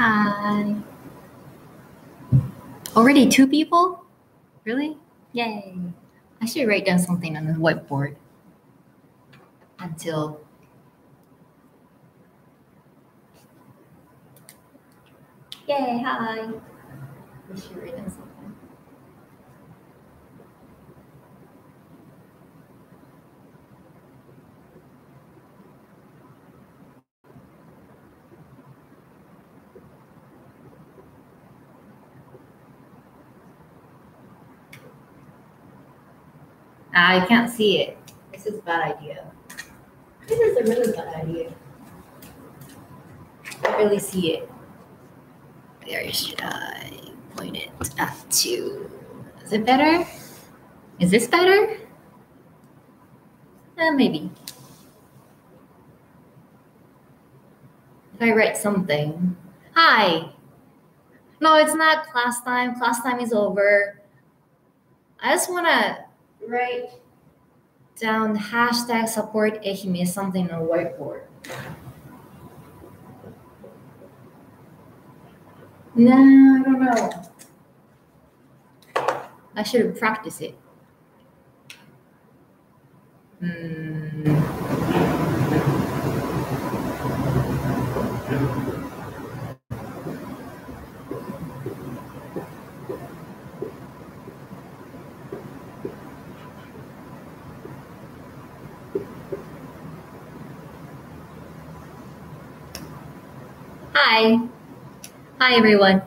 Hi. Already 2 people? Really? Yay. I should write down something on the whiteboard until. Yay, hi. I should write down something. I can't see it. This is a bad idea. This is a really bad idea. I can't really see it. Where should I point it up to? Is it better? Is this better? Maybe. If I write something. Hi. No, it's not class time. Class time is over. I just want to write down hashtag support Ehime something on the whiteboard. No, I don't know. I should practice it. Hi. Hi, everyone.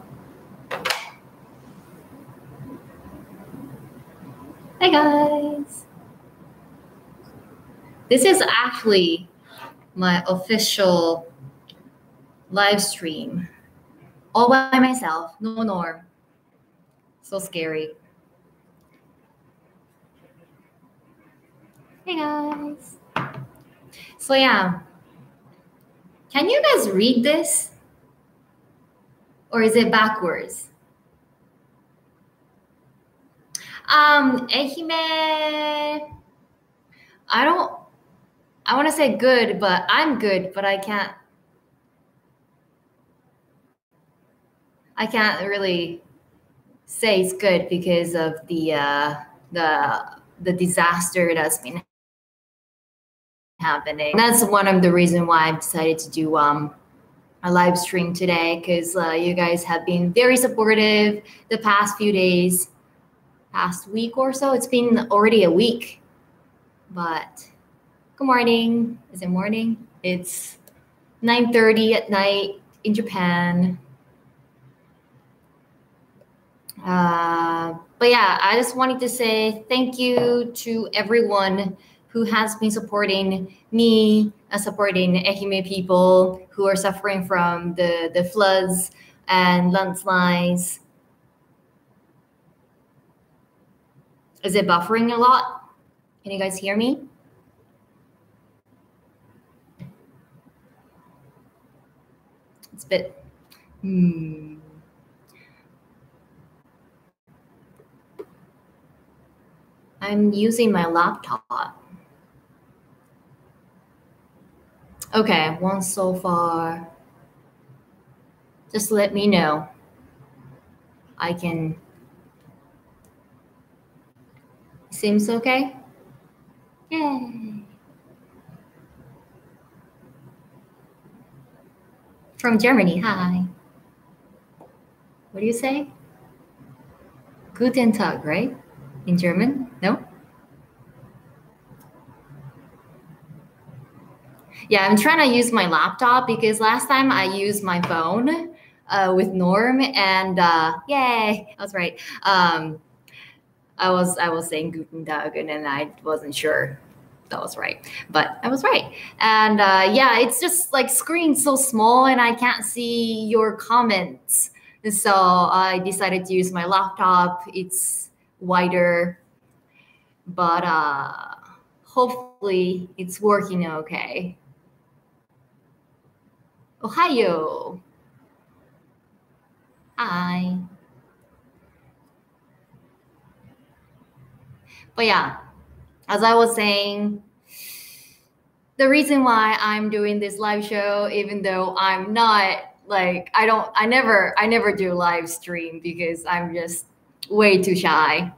Hi, guys. This is actually my official live stream. All by myself, no Norm. So scary. Hey, guys. So, yeah. Can you guys read this? Or is it backwards? Ehime, I want to say good, but I'm good, but I can't really say it's good because of the disaster that's been happening. That's one of the reasons why I've decided to do a live stream today, because you guys have been very supportive the past few days, past week or so. It's been already a week, but good morning. Is it morning? It's 9:30 at night in Japan. But yeah, I just wanted to say thank you to everyone who has been supporting me and supporting Ehime people who are suffering from the floods and landslides. Is it buffering a lot? Can you guys hear me? It's a bit. I'm using my laptop. Okay, one so far. Just let me know. I can. Seems okay? Yay. From Germany, hi. What do you say? Guten Tag, right? In German? No? Yeah, I'm trying to use my laptop because last time I used my phone with Norm, and yay, I was right. I was saying Guten Tag, and then I wasn't sure that was right, but I was right. And yeah, it's just like screen so small, and I can't see your comments. So I decided to use my laptop. It's wider, but hopefully it's working okay. Ohio. Hi. But yeah, as I was saying, the reason why I'm doing this live show, even though I'm not like I never do live stream because I'm just way too shy.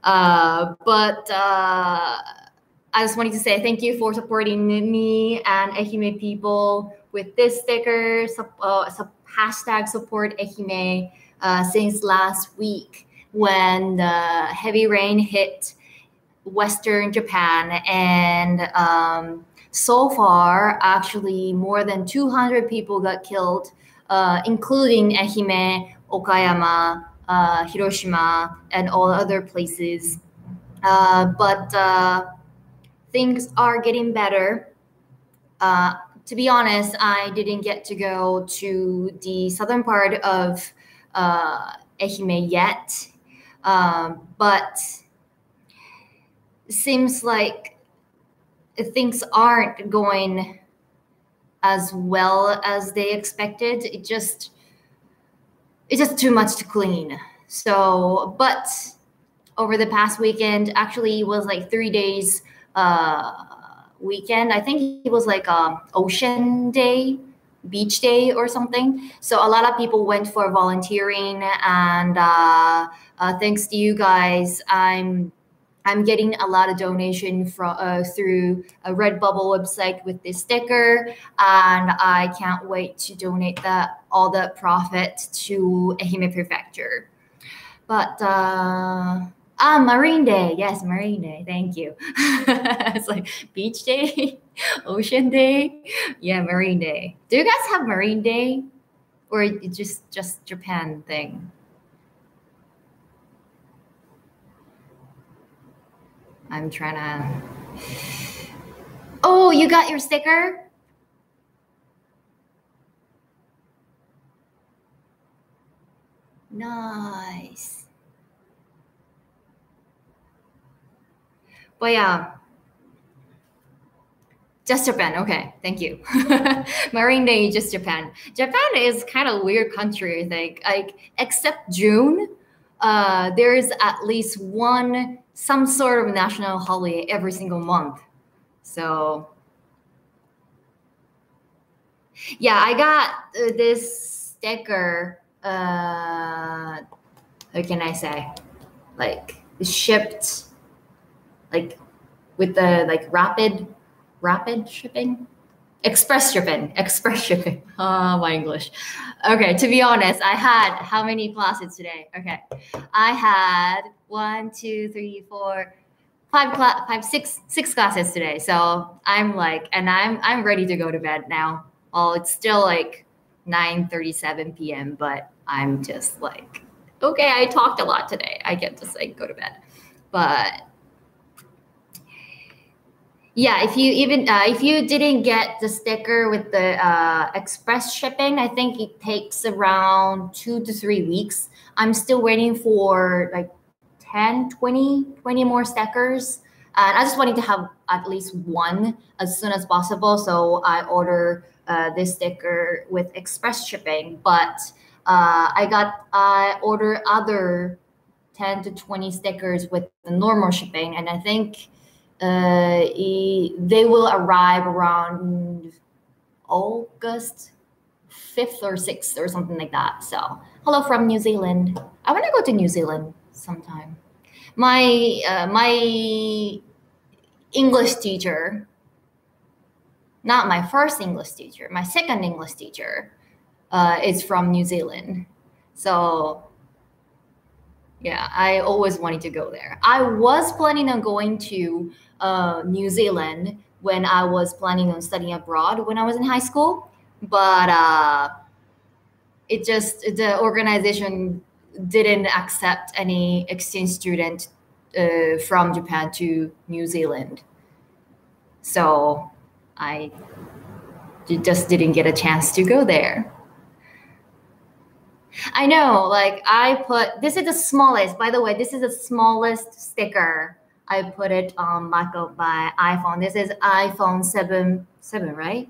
But I just wanted to say thank you for supporting me and Ehime people with this sticker, hashtag support Ehime, since last week when the heavy rain hit Western Japan. And so far, actually, more than 200 people got killed, including Ehime, Okayama, Hiroshima, and all other places. But things are getting better. To be honest, I didn't get to go to the southern part of Ehime yet, but it seems like things aren't going as well as they expected. It's just too much to clean. So, but over the past weekend, actually, it was like 3 days weekend. I think it was like ocean day, beach day or something. So a lot of people went for volunteering, and thanks to you guys, I'm getting a lot of donation from through a Redbubble website with this sticker, and I can't wait to donate all the profit to Ehime Prefecture. But Marine Day, yes, Marine Day. Thank you. It's like beach day, ocean day, yeah, Marine Day. Do you guys have Marine Day, or it's just Japan thing? I'm trying to. Oh, you got your sticker? Nice. But yeah, just Japan. Okay, thank you. Marine Day, just Japan. Japan is kind of a weird country, I think. Like, except June, there is at least some sort of national holiday every single month. So yeah, I got this sticker. How can I say? Like shipped, like with the like rapid shipping, express shipping. Oh, my English. Okay, to be honest, I had how many classes today? Okay, I had 6 classes today. So I'm like, and I'm ready to go to bed now. Well, it's still like 9:37 p.m., but I'm just like, okay, I talked a lot today. I get to like go to bed. But yeah, if you didn't get the sticker with the express shipping, I think it takes around 2 to 3 weeks. I'm still waiting for like 10, 20 more stickers. And I just wanted to have at least one as soon as possible. So I order this sticker with express shipping. But I order other 10 to 20 stickers with the normal shipping. And I think they will arrive around August 5th or 6th or something like that. So hello from New Zealand. I want to go to New Zealand sometime. My English teacher, not my first English teacher, my second English teacher is from New Zealand. So yeah, I always wanted to go there. I was planning on going to New Zealand when I was planning on studying abroad when I was in high school, but the organization didn't accept any exchange student from Japan to New Zealand. So I just didn't get a chance to go there. I know, like this is the smallest, by the way, this is the smallest sticker. I put it on my iPhone. This is iPhone 7, right?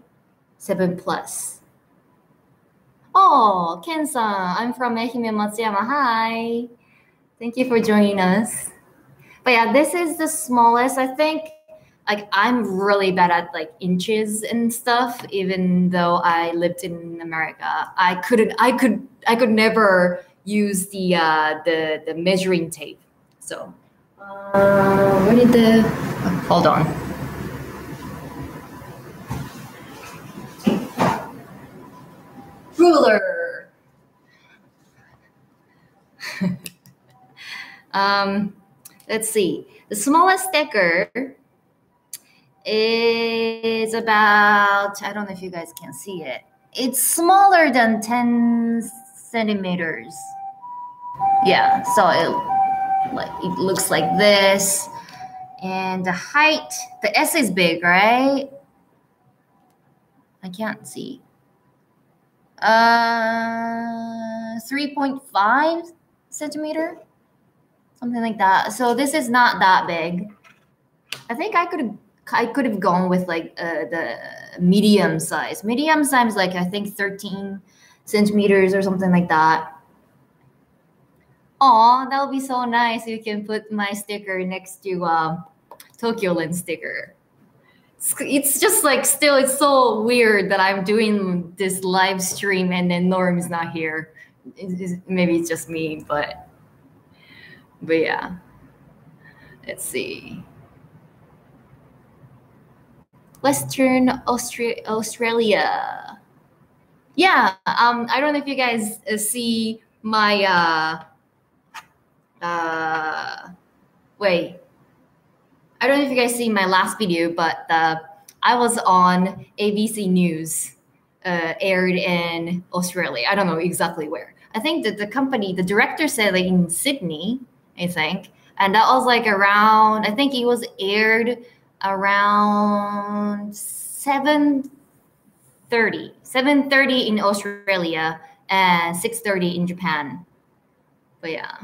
7 Plus. Oh, Ken-san, I'm from Ehime Matsuyama. Hi. Thank you for joining us. But yeah, this is the smallest. I think like I'm really bad at like inches and stuff. Even though I lived in America, I could never use the measuring tape. So where did the hold on. Ruler. Let's see. The smallest sticker is about, I don't know if you guys can see it. It's smaller than 10 centimeters. Yeah, so it looks like this. And the height, the S is big, right? I can't see. 3.5 centimeter, something like that. So this is not that big. I think I could have gone with like the medium size. Medium size, like I think 13 centimeters or something like that. Oh, that would be so nice. You can put my sticker next to Tokyo Lens sticker. It's just like still, it's so weird that I'm doing this live stream and then Norm is not here. Maybe it's just me, but yeah. Let's see. Western Australia. Yeah, I don't know if you guys see my wait. I don't know if you guys see my last video, but I was on ABC News, aired in Australia. I don't know exactly where. I think that the director said like in Sydney, I think. And that was like around, I think it was aired around 7:30 in Australia and 6:30 in Japan. But yeah.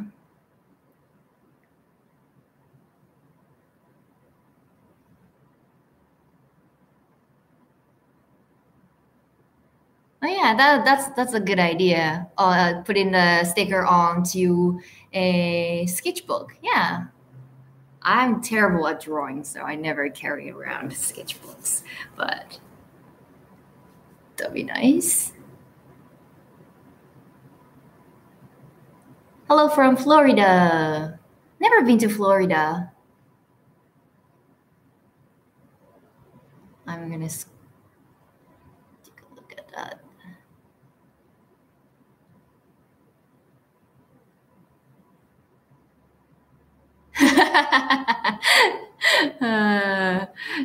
Oh yeah, that's a good idea. Putting the sticker onto a sketchbook. Yeah, I'm terrible at drawing, so I never carry around sketchbooks. But that'd be nice. Hello from Florida. Never been to Florida. I'm gonna take a look at that.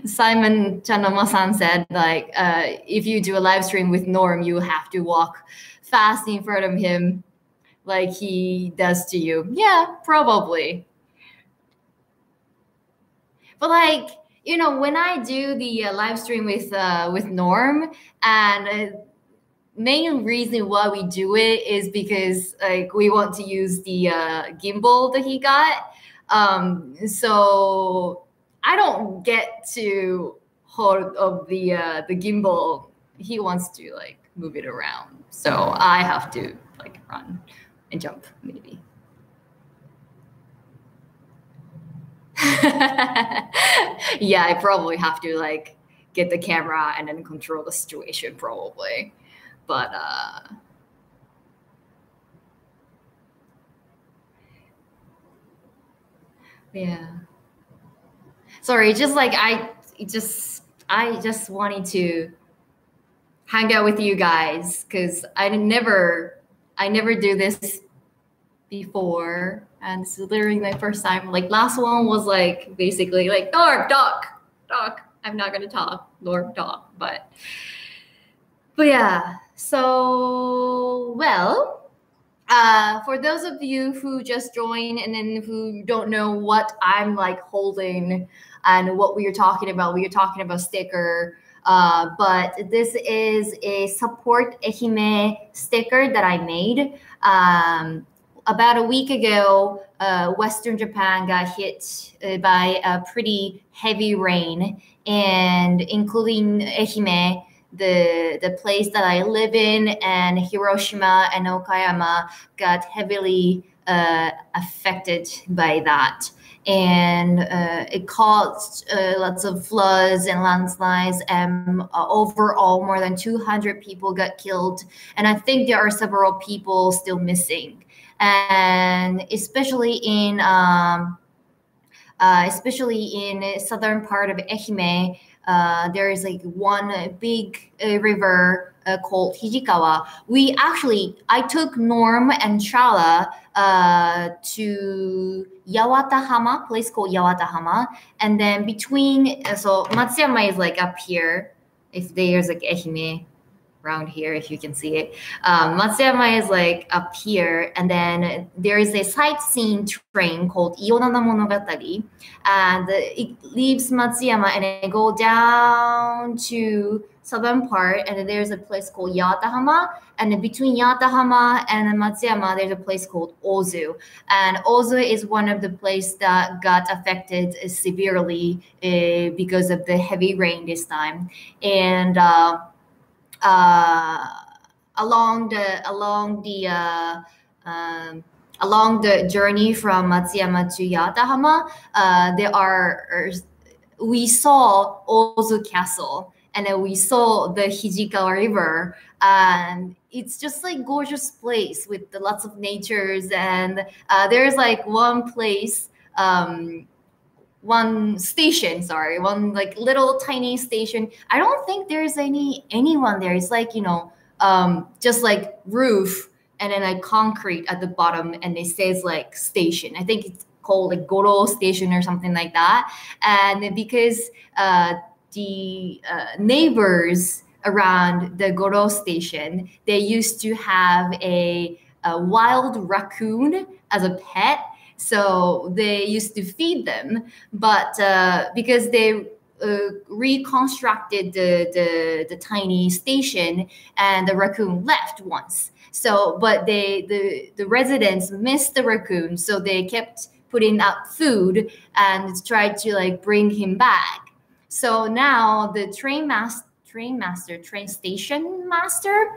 Simon Chanama-san said, like, if you do a live stream with Norm, you have to walk fast in front of him like he does to you. Yeah, probably. But like, you know, when I do the live stream with Norm, and main reason why we do it is because like we want to use the gimbal that he got. So I don't get to hold of the gimbal. He wants to like move it around, so I have to like run and jump maybe. Yeah, I probably have to like get the camera and then control the situation probably. But yeah. Sorry, just like I just wanted to hang out with you guys because I never do this before, and this is literally my first time. Like last one was like basically like Norm talk. I'm not gonna talk, Norm talk, but yeah. So well, for those of you who just joined and then who don't know what I'm like holding and what we are talking about sticker. But this is a Support Ehime sticker that I made. About a week ago, Western Japan got hit by a pretty heavy rain, and including Ehime, the place that I live in, and Hiroshima and Okayama got heavily affected by that. And it caused lots of floods and landslides, and overall more than 200 people got killed, and I think there are several people still missing. And especially in southern part of Ehime, there is like one big river called Hijikawa. I took Norm and Chala to Yawatahama, place called Yawatahama, and then between, so Matsuyama is like up here. If there's like Ehime around here, if you can see it. Matsuyama is like up here, and then there is a sightseeing train called Ionana Monogatari, and it leaves Matsuyama and it go down to southern part, and then there's a place called Yatahama, and then between Yatahama and Matsuyama, there's a place called Ozu, and Ozu is one of the places that got affected severely because of the heavy rain this time, and along the journey from Matsuyama to Yatahama, we saw Ozu Castle, and then we saw the Hijikawa River, and it's just like gorgeous place with lots of natures, and there's like one place. One like little tiny station. I don't think there's anyone there. It's like, just like roof and then like concrete at the bottom, and it says like station. I think it's called like Goro Station or something like that. And because the neighbors around the Goro Station, they used to have a wild raccoon as a pet. So they used to feed them, but because they reconstructed the tiny station, and the raccoon left once. So, but the residents missed the raccoon, so they kept putting out food and tried to like bring him back. So now the train station master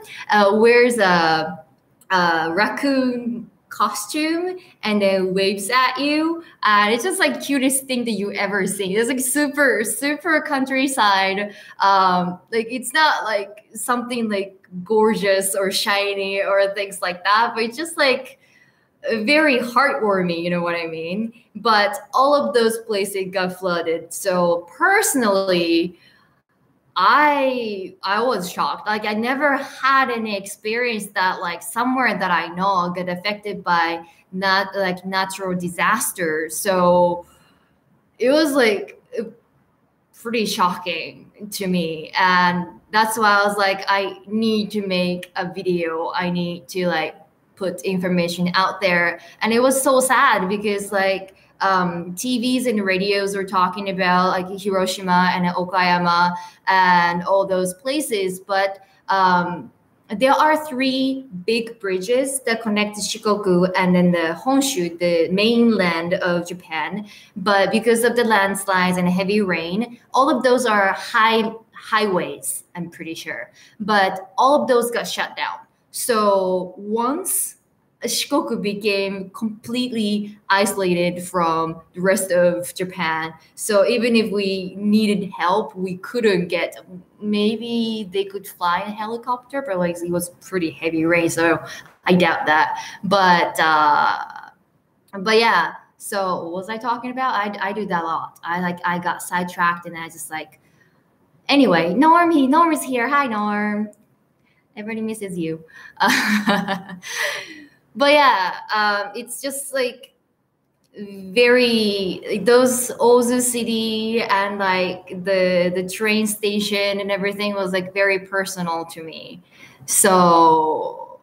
wears a raccoon costume and then waves at you, and it's just like cutest thing that you ever seen. It's like super countryside. Like it's not like something like gorgeous or shiny or things like that, but it's just like very heartwarming, you know what I mean? But all of those places got flooded. So personally, I was shocked. Like I never had any experience that like somewhere that I know get affected by not like natural disasters. So it was like pretty shocking to me, and that's why I was like, I need to make a video. I need to like put information out there. And it was so sad because like TVs and radios were talking about like Hiroshima and Okayama and all those places, but there are 3 big bridges that connect Shikoku and then the Honshu, the mainland of Japan. But because of the landslides and heavy rain, all of those are highways, I'm pretty sure. But all of those got shut down. So once Shikoku became completely isolated from the rest of Japan. So even if we needed help, we couldn't get, maybe they could fly a helicopter, but like it was pretty heavy rain, so I doubt that. But yeah, so what was I talking about? I do that a lot. I got sidetracked, and I just like, anyway, Norm is here. Hi, Norm. Everybody misses you. But yeah, it's just like very, those Ozu city and like the train station and everything was like very personal to me. So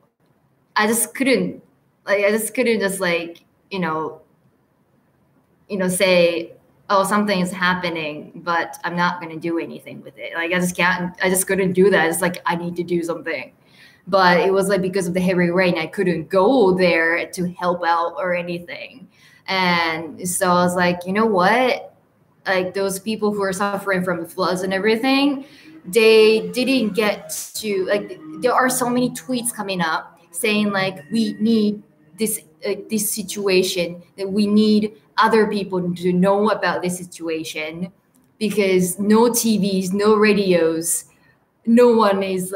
I just couldn't just like, say, oh, something is happening, but I'm not going to do anything with it. Like I just couldn't do that. It's like, I need to do something. But it was like because of the heavy rain, I couldn't go there to help out or anything. And so I was like, you know what? Like those people who are suffering from the floods and everything, they didn't get to, like, there are so many tweets coming up saying like, we need this this situation, that we need other people to know about this situation, because no TVs, no radios, no one is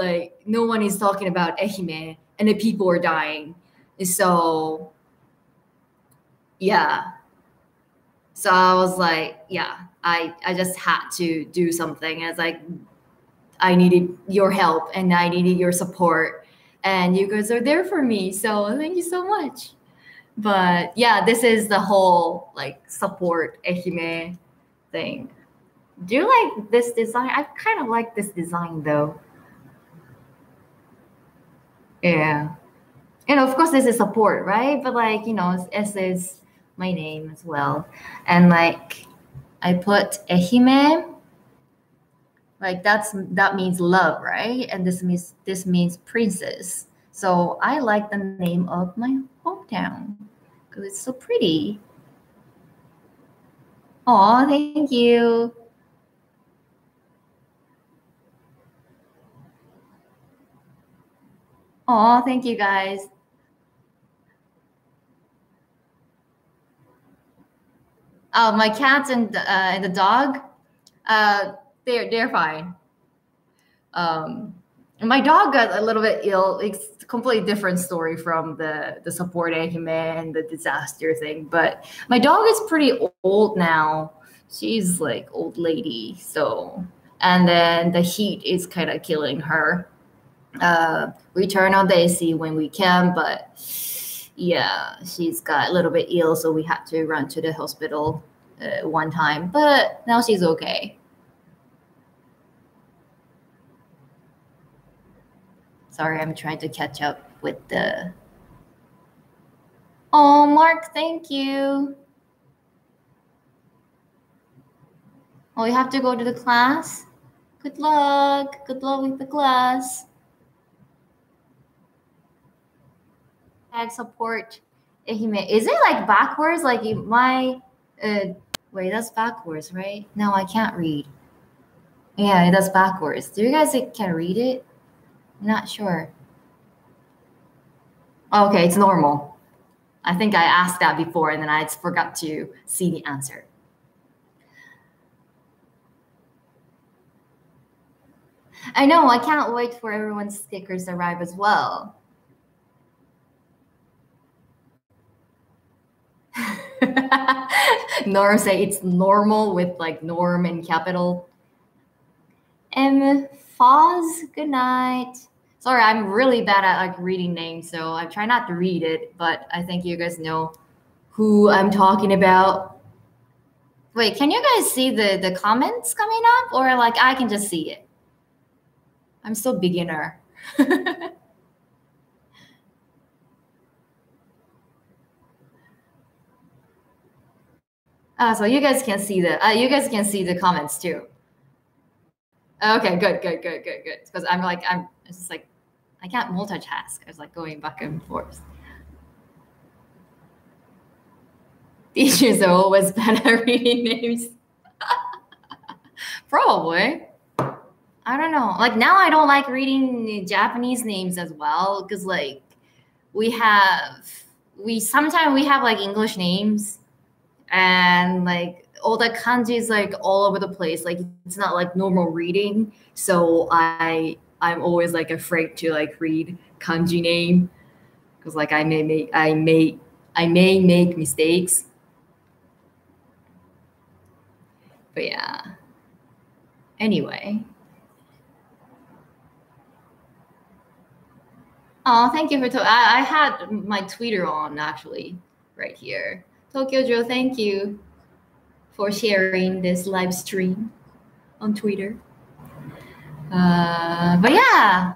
talking about Ehime, and the people are dying. So yeah. So I was like, yeah, I just had to do something. It's like, I needed your help and I needed your support, and you guys are there for me. So thank you so much. But yeah, this is the whole like support Ehime thing. Do you like this design? I kind of like this design though. Yeah. And of course this is support, right? But like, S is my name as well. And like I put Ehime, like that means love, right? And this means princess. So I like the name of my hometown because it's so pretty. Oh, thank you. Oh, thank you guys. Oh, my cats and the dog, they're fine. Um, and my dog got a little bit ill. It's a completely different story from the support Ehime and the disaster thing. But my dog is pretty old now. She's like old lady, so, and then the heat is kind of killing her. We turn on the AC when we can, but yeah, she's got a little bit ill, so we had to run to the hospital one time. But now she's okay. Sorry, I'm trying to catch up with the. Oh, Mark, thank you. Oh, you have to go to the class? Good luck. Good luck with the class. Tag support Ehime. Is it like backwards? Like my wait, that's backwards, right? No, I can't read. Yeah, that's backwards. Do you guys can read it? I'm not sure. Okay, it's normal. I think I asked that before and then I forgot to see the answer. I know, I can't wait for everyone's stickers to arrive as well. Norm say it's normal with like norm in capital. Foz, good night. Sorry, I'm really bad at like reading names, so I try not to read it, but I think you guys know who I'm talking about. Wait, can you guys see the comments coming up, or like I can just see it? I'm so beginner. So you guys can see the comments too. Okay, good. Because it's just like I can't multitask. I was like going back and forth. Teachers are always bad at reading names. Probably. I don't know. Like now I don't like reading Japanese names as well because like we sometimes we have like English names and like all the kanji is like all over the place. Like it's not like normal reading. So I'm always like afraid to like read kanji name because like I may make mistakes. But yeah. Anyway. Oh, thank you for. I had my Twitter on actually right here. Tokyo Joe, thank you for sharing this live stream on Twitter. But yeah.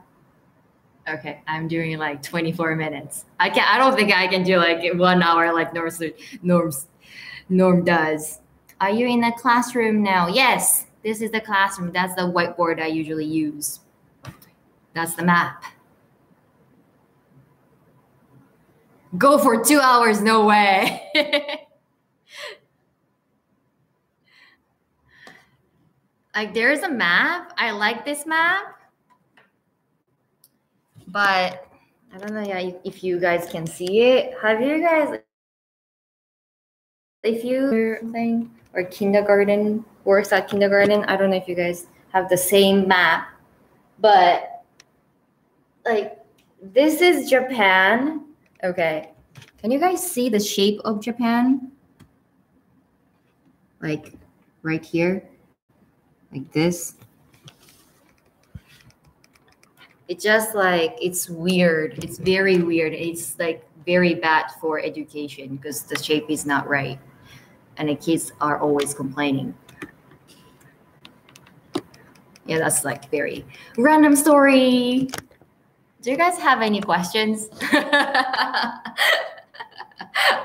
Okay, I'm doing like 24 minutes. I don't think I can do like 1 hour like Norm does. Are you in the classroom now? Yes, this is the classroom. That's the whiteboard I usually use. That's the map. Go for 2 hours, no way. Like there's a map. I like this map, but I don't know, yeah, if you guys can see it. Have you guys, if you thing or kindergarten works at kindergarten, I don't know if you guys have the same map, but like this is Japan. Okay, can you guys see the shape of Japan? Like right here, like this. It's just like, it's weird. It's very weird. It's like very bad for education because the shape is not right. And the kids are always complaining. Yeah, that's like very random story. Do you guys have any questions?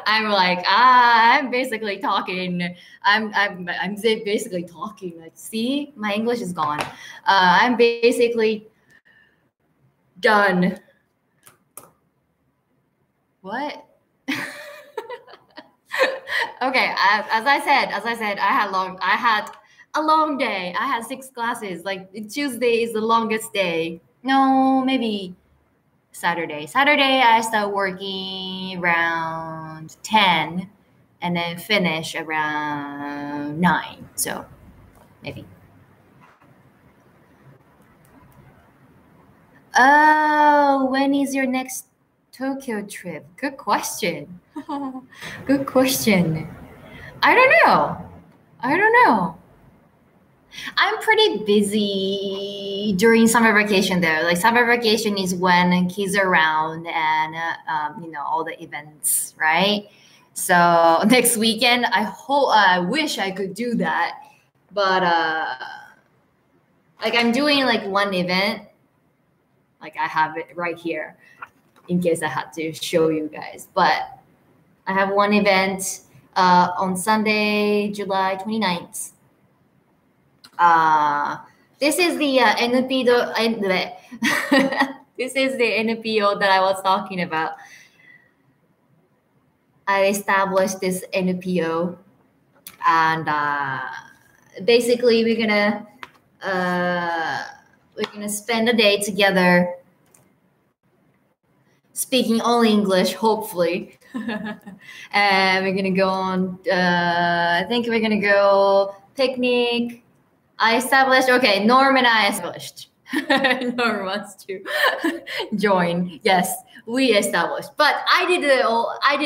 I'm like, I'm basically talking. I'm basically talking. Like, see, my English is gone. I'm basically done. What? Okay, as I said, I had a long day. I had 6 classes. Like Tuesday is the longest day. No, maybe Saturday. Saturday I start working around 10 and then finish around 9. So maybe. Oh, when is your next Tokyo trip? Good question. Good question. I don't know. I'm pretty busy during summer vacation though. Like summer vacation is when kids are around and all the events, right? So next weekend, I wish I could do that, but like I'm doing like one event. Like I have it right here in case I had to show you guys. But I have one event on Sunday, July 29th. This is the NPO. This is the NPO that I was talking about. I established this NPO, and basically we're gonna spend a day together, speaking only English, hopefully. And we're gonna go on. I think we're gonna go picnic. I established. Okay, Norm and I established. Norm wants to join. Yes, we established. But I did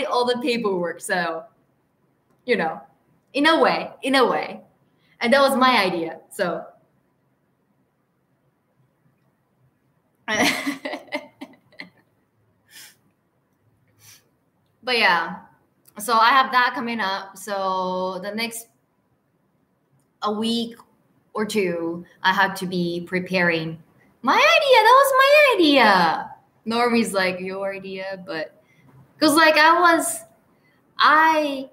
all the paperwork. So, in a way, and that was my idea. So. But yeah, so I have that coming up. So the next a week or two, I have to be preparing. My idea, that was my idea. Normie's like, your idea, but because like I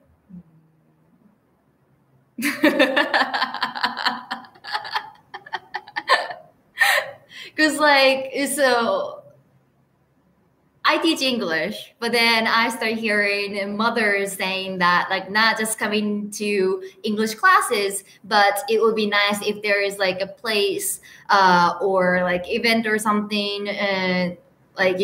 because like so I teach English, but then I start hearing mothers saying that like not just coming to English classes, but it would be nice if there is like a place or like event or something, like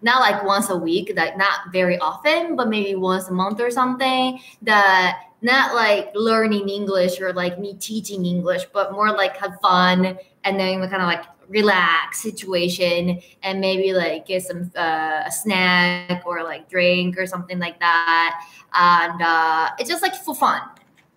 not like once a week, like not very often, but maybe once a month or something. That not like learning English or like me teaching English, but more like have fun and then kind of like relax situation and maybe like get some snack or like drink or something like that, and it's just like for fun,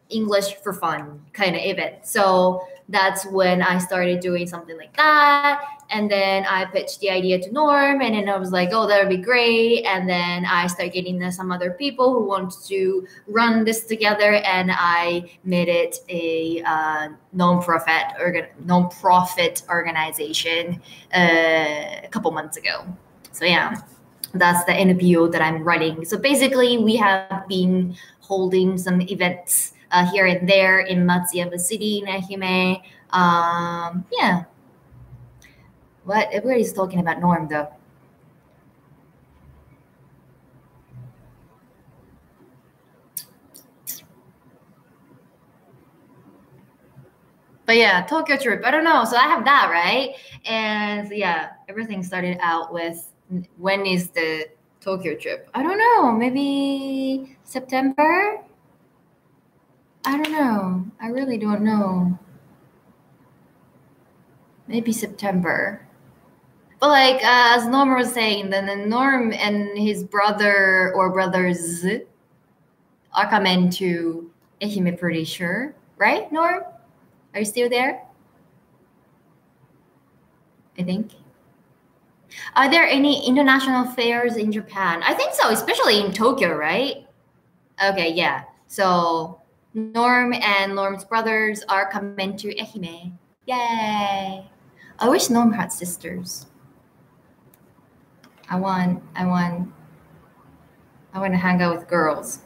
English for fun kind of event. So that's when I started doing something like that. And then I pitched the idea to Norm, and then I was like, oh, that would be great. And then I started getting some other people who want to run this together, and I made it a non-profit organization a couple months ago. So yeah, that's the NPO that I'm running. So basically, we have been holding some events here and there in Matsuyama City, in Ehime. Yeah. What? Everybody's talking about Norm, though. But yeah, Tokyo trip. I don't know. So I have that, right? And yeah, everything started out with when is the Tokyo trip? I don't know. Maybe September? I don't know. I really don't know. Maybe September. But like as Norm was saying, then Norm and his brother or brothers are coming to Ehime, pretty sure. Right, Norm? Are you still there? I think. Are there any international fairs in Japan? I think so, especially in Tokyo, right? Okay, yeah. So Norm and Norm's brothers are coming to Ehime. Yay! I wish Norm had sisters. I want to hang out with girls.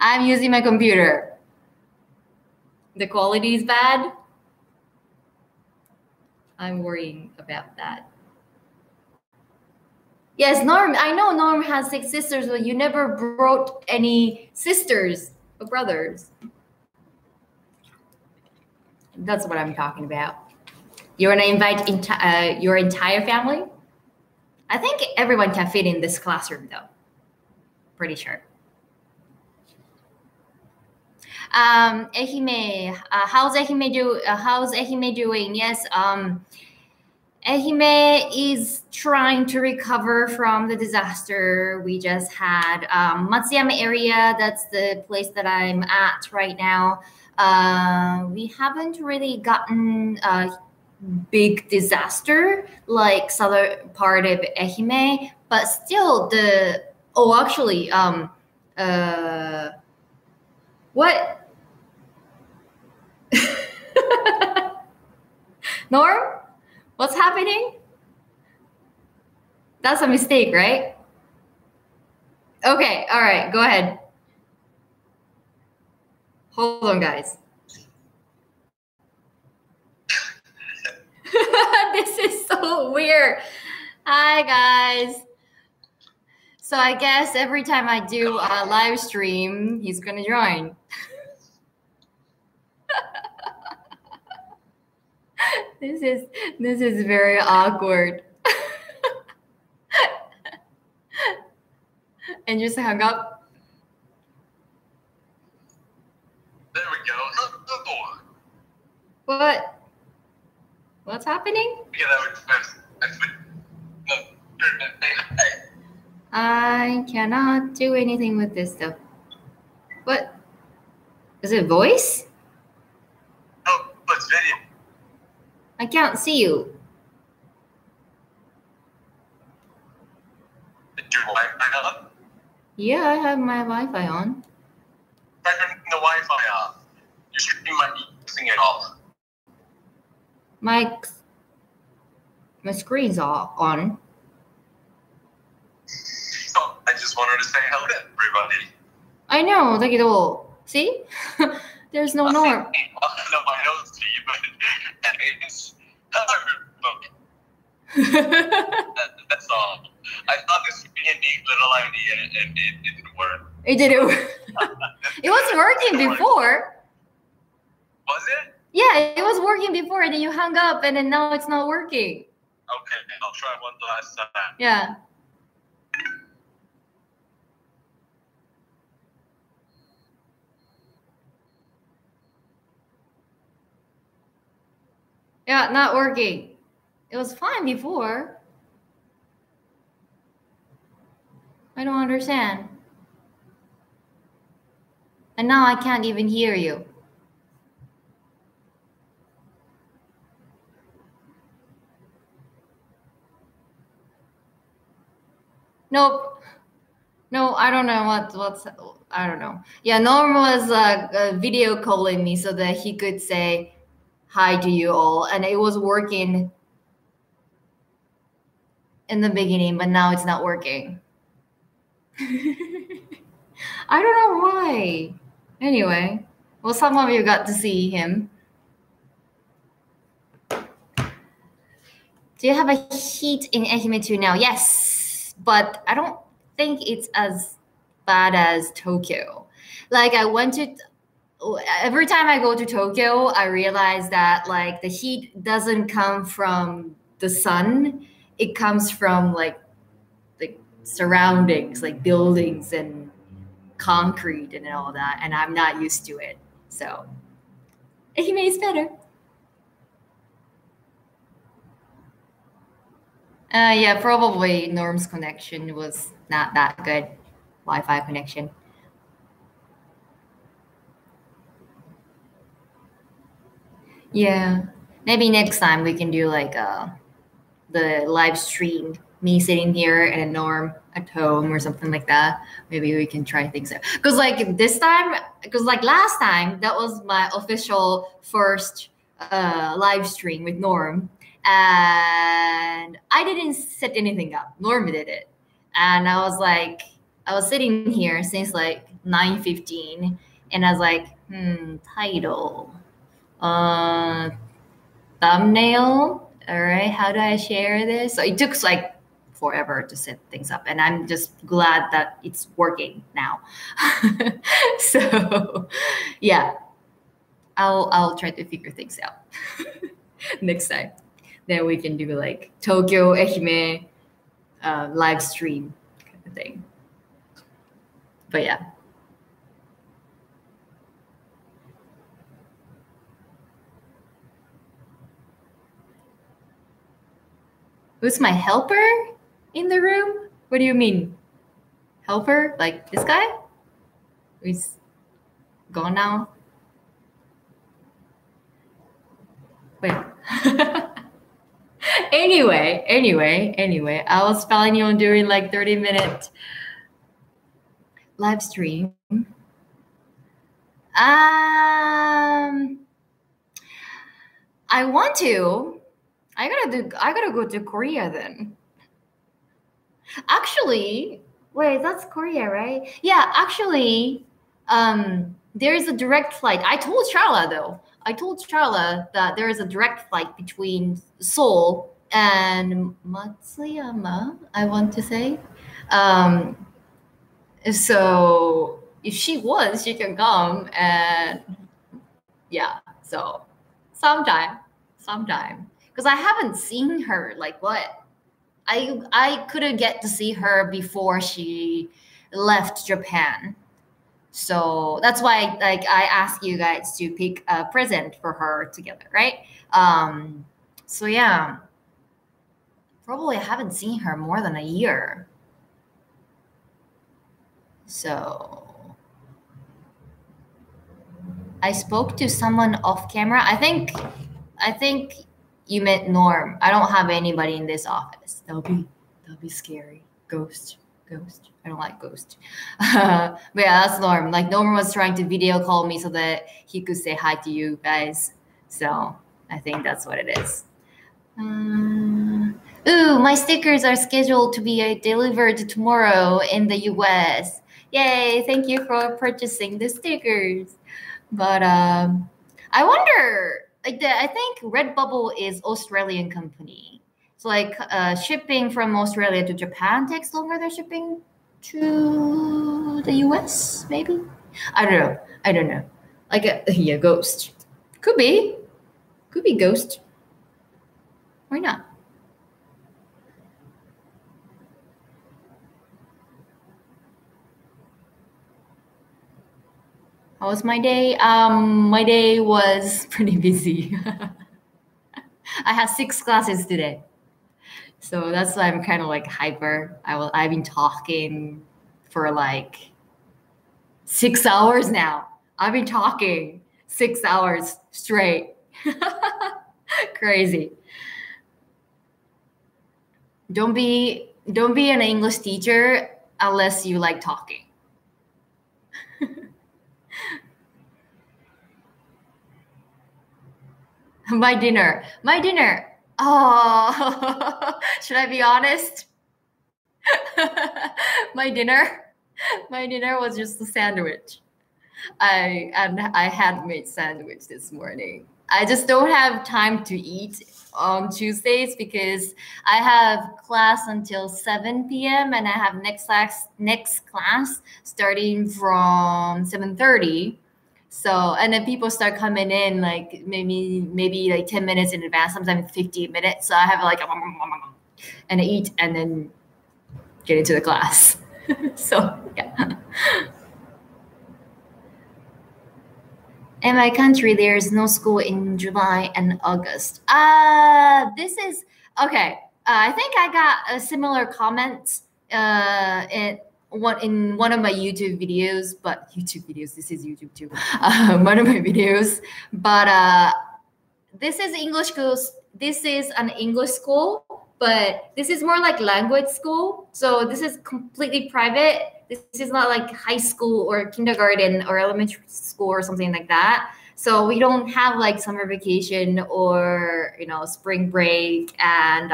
I'm using my computer. The quality is bad. I'm worrying about that. Yes, Norm. I know Norm has 6 sisters, but you never brought any sisters or brothers. That's what I'm talking about. You want to invite your entire family? I think everyone can fit in this classroom, though. Pretty sure. Ehime, how's Ehime doing? Yes, Ehime is trying to recover from the disaster we just had. Matsuyama area, that's the place that I'm at right now. We haven't really gotten a big disaster like southern part of Ehime, but still what? Norm? What's happening? That's a mistake, right? Okay, all right, go ahead. Hold on, guys. This is so weird. Hi, guys. So I guess every time I do a live stream, he's gonna join. This is very awkward. And just hung up. There we go. What? What's happening? I cannot do anything with this stuff. What? Is it voice? Oh, it's video. I can't see you. Did your Wi-Fi on? Yeah, I have my Wi-Fi on. Try turning the Wi-Fi off. Your screen might be using it all. My screen's all on. So I just wanted to say hello to everybody. I know, だけど, see? There's no Norm. No, I don't see, but it's hello everybody. That's all. I thought this would be a neat little idea, and it didn't work. It didn't work. It was working before. Was it? Yeah, it was working before, and then you hung up, and then now it's not working. Okay, I'll try one last time. Yeah. Yeah, not working. It was fine before. I don't understand. And now I can't even hear you. Nope. No, I don't know what's I don't know. Yeah, Norm was video calling me so that he could say hi to you all, and it was working in the beginning, but now it's not working. I don't know why. Anyway, well, some of you got to see him. Do you have a heat in Ehime too now? Yes, but I don't think it's as bad as Tokyo. Like I went to every time I go to Tokyo, I realize that like the heat doesn't come from the sun. It comes from like the surroundings, like buildings and concrete and all that. And I'm not used to it. So Ehime is better. Yeah, probably Norm's connection was not that good. Wi-Fi connection. Yeah, maybe next time we can do like the live stream, me sitting here and a Norm at home or something like that. Maybe we can try things out. Because like this time, because like last time, that was my official first live stream with Norm, and I didn't set anything up. Norm did it, and I was like, I was sitting here since like 9:15, and I was like, title, uh, thumbnail. All right, how do I share this? So it took like forever to set things up, and I'm just glad that it's working now. So yeah, I'll try to figure things out next time. Then we can do like Tokyo Ehime live stream kind of thing. But yeah. Who's my helper in the room? What do you mean? Helper? Like this guy? Who's gone now? Wait. Anyway, I was planning on doing like 30-minute live stream. I want to. I gotta go to Korea then. Actually, wait, that's Korea, right? Yeah, actually, there is a direct flight. I told Charla though. I told Charla that there is a direct flight between Seoul and Matsuyama, I want to say. So if she wants, she can come, and yeah, so sometime. Because I haven't seen her like what? I couldn't get to see her before she left Japan. So that's why like I asked you guys to pick a present for her together, right? So yeah. Probably I haven't seen her more than a year. So I spoke to someone off camera. I think you meant Norm. I don't have anybody in this office. That'll be scary. Ghost. I don't like ghost. But yeah, that's Norm. Like Norm was trying to video call me so that he could say hi to you guys. So I think that's what it is. Ooh, my stickers are scheduled to be delivered tomorrow in the US. Yay, thank you for purchasing the stickers. But I wonder, like I think Redbubble is Australian company. So like shipping from Australia to Japan takes longer than shipping to the US, maybe? I don't know. Like yeah, ghost. Could be ghost. Why not? How was my day? My day was pretty busy. I had 6 classes today. So that's why I'm kind of like hyper. I've been talking for like 6 hours now. I've been talking 6 hours straight. Crazy. Don't be an English teacher unless you like talking. My dinner. Oh, should I be honest? My dinner was just a sandwich. I had made sandwich this morning. I just don't have time to eat on Tuesdays because I have class until 7 p.m. and I have next class starting from 7:30. So, and then people start coming in like maybe like 10 minutes in advance, sometimes 15 minutes. So I have like, and I eat and then get into the class. So, yeah. In my country, there is no school in July and August. This is okay. I think I got a similar comment in one of my YouTube videos, but YouTube videos. This is YouTube too. One of my videos, but this is English schools. This is an English school, but this is more like language school. So this is completely private. This is not like high school or kindergarten or elementary school or something like that. So we don't have like summer vacation or spring break, and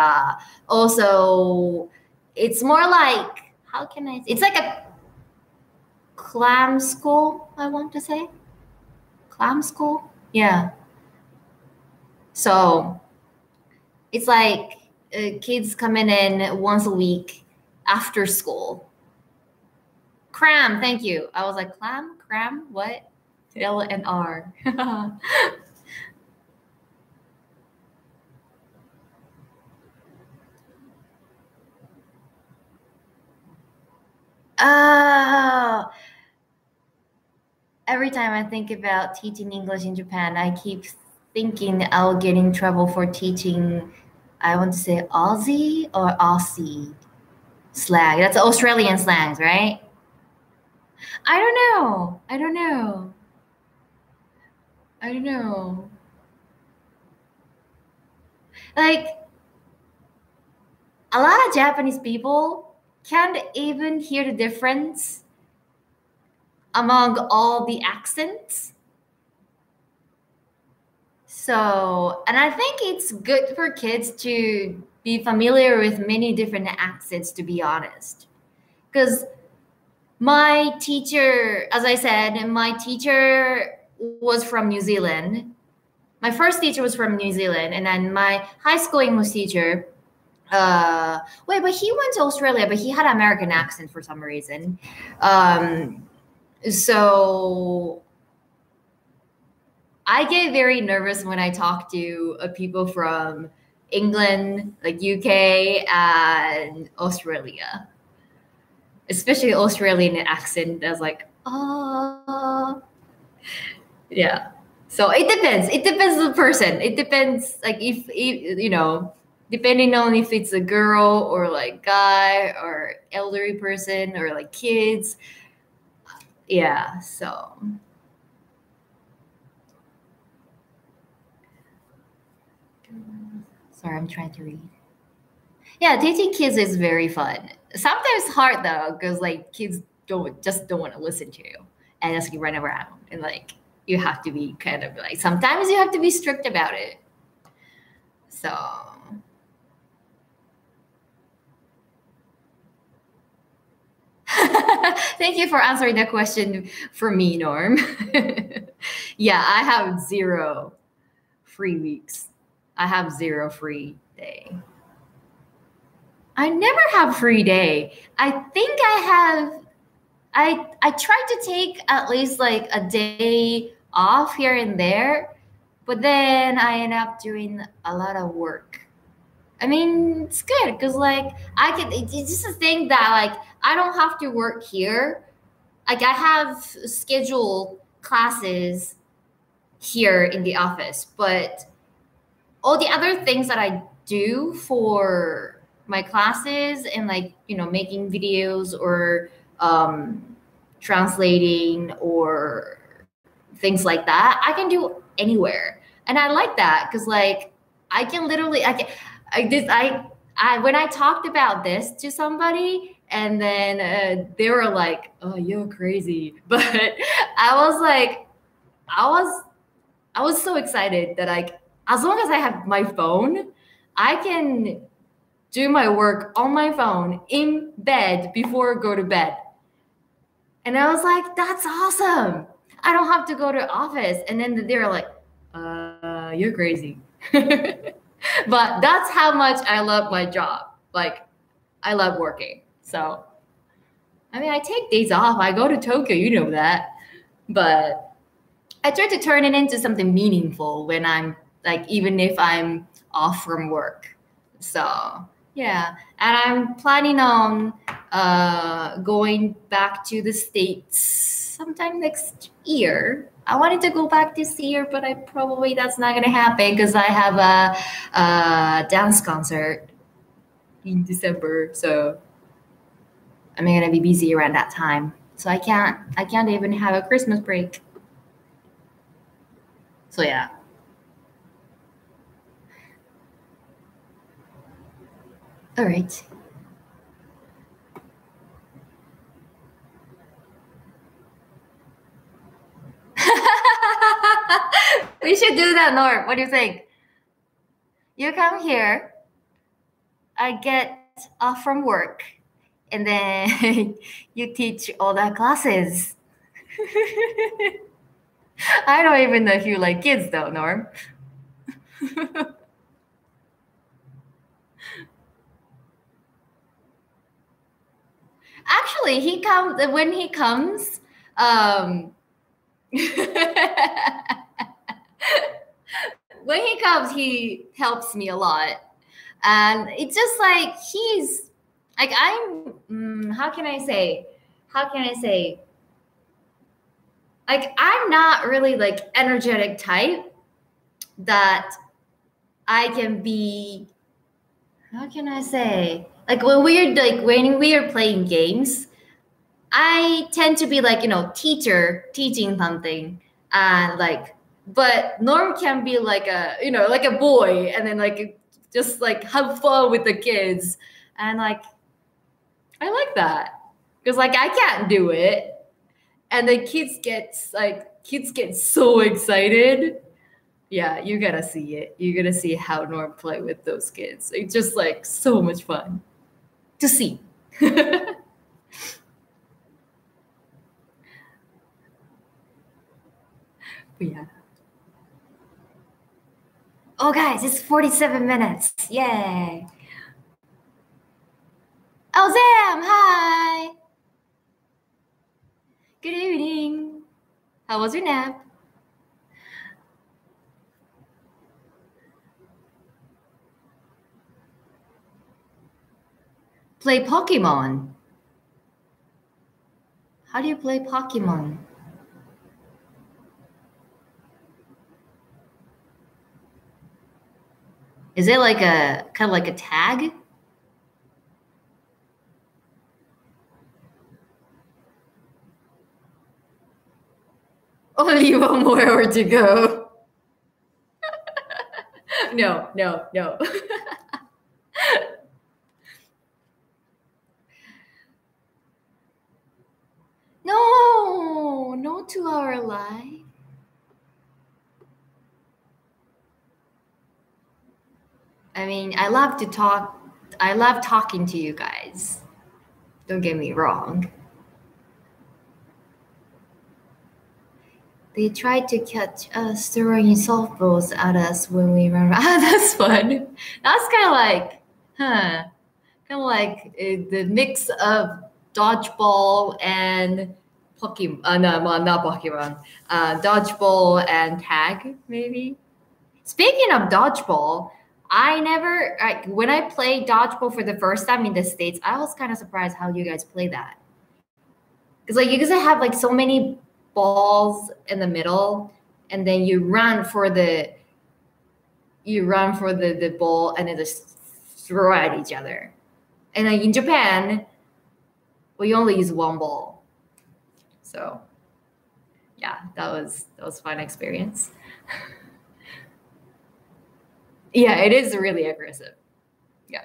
also it's more like, how can I? It's like a clam school. I want to say clam school. Yeah. So it's like kids coming in once a week after school. Cram, thank you. I was like, cram, what? L and R. Oh, every time I think about teaching English in Japan, I keep thinking I'll get in trouble for teaching, I want to say Aussie or Aussie slang. That's Australian slangs, right? I don't know. Like, a lot of Japanese people can't even hear the difference among all the accents. So, and I think it's good for kids to be familiar with many different accents, to be honest. Because my teacher, as I said, my teacher was from New Zealand. My first teacher was from New Zealand, and then my high school English teacher, but he went to Australia, but he had an American accent for some reason. So I get very nervous when I talk to people from England, like UK and Australia, especially Australian accent. That's like, yeah. So it depends. It depends on the person. It depends, like if depending on if it's a girl or like guy or elderly person or like kids. Yeah. So. Sorry, I'm trying to read. Yeah, teaching kids is very fun. Sometimes hard though, because like kids don't want to listen to you and just run around, and like you have to be kind of like, sometimes you have to be strict about it. So thank you for answering that question for me, Norm. Yeah, I have 0 free weeks. I have 0 free day. I never have free day. I think I try to take at least like a day off here and there, but then I end up doing a lot of work. I mean, it's good because like it's just a thing that like I don't have to work here. Like I have scheduled classes here in the office, but all the other things that I do for my classes and like making videos or translating or things like that, I can do anywhere, and I like that because like I can literally I when I talked about this to somebody, and then they were like, "Oh, you're crazy," but I was like, I was so excited that like as long as I have my phone, I can do my work on my phone in bed before I go to bed. And I was like, that's awesome. I don't have to go to office. And then they're like, you're crazy. But that's how much I love my job. Like, I love working. So, I mean, I take days off. I go to Tokyo, you know that. But I try to turn it into something meaningful when I'm like, even if I'm off from work. So yeah, and I'm planning on going back to the States sometime next year. I wanted to go back this year, but that's not gonna happen because I have a dance concert in December. So I'm gonna be busy around that time. So I can't even have a Christmas break. So yeah. All right. We should do that, Norm. What do you think? You come here, I get off from work, and then you teach all the classes. I don't even know if you like kids though, Norm. Actually, when he comes, when he comes, he helps me a lot. And it's just like he's like how can I say? Like I'm not really like energetic type that I can be, how can I say? Like when we are playing games, I tend to be like, teacher teaching something, and like, but Norm can be like like a boy, and then like just like have fun with the kids, and like I like that because like I can't do it, and the kids get so excited. Yeah, you gotta see it. You gotta see how Norm play with those kids. It's just like so much fun to see. But yeah. Oh, guys, it's 47 minutes. Yay. Oh, Zam, hi. Good evening. How was your nap? Play Pokemon. How do you play Pokemon? Is it like a kind of like a tag? Only one more hour to go. No. No 2-hour live. I mean, I love to talk. I love talking to you guys. Don't get me wrong. They tried to catch us throwing softballs at us when we ran around. That's fun. That's kind of like the mix of dodgeball and Pokemon. No, well, not Pokemon. Dodgeball and tag, maybe. Speaking of dodgeball, I never like when I played dodgeball for the first time in the States. I was kind of surprised how you guys play that, because like you guys have like so many balls in the middle, and then you run for the ball and then just throw at each other. And like in Japan, we only use one ball. So yeah, that was a fun experience. Yeah, it is really aggressive. Yeah.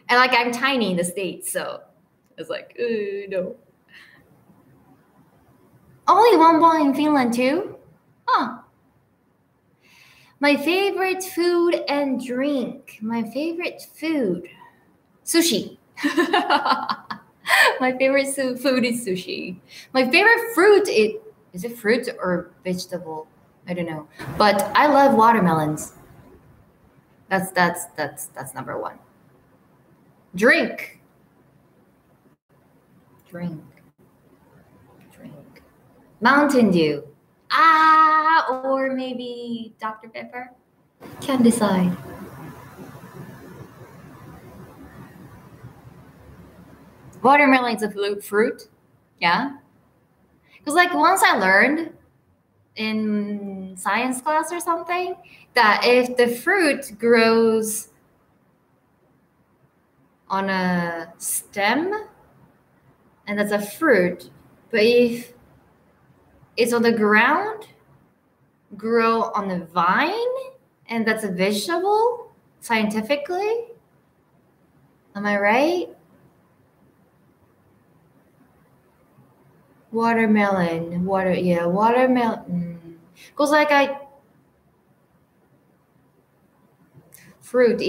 And like I'm tiny in the States, so it's like, no. Only one ball in Finland too? Huh. My favorite food and drink. My favorite food. Sushi. My favorite food is sushi. My favorite fruit is it fruit or vegetable? I don't know. But I love watermelons. That's number one. Drink. Mountain Dew. Or maybe Dr. Pepper. Can't decide. Watermelon is a fruit. Yeah. Because like once I learned in science class or something that if the fruit grows on a stem and that's a fruit, but if it's on the ground, grow on a vine, and that's a vegetable scientifically. Am I right? Watermelon. Watermelon. Because fruit,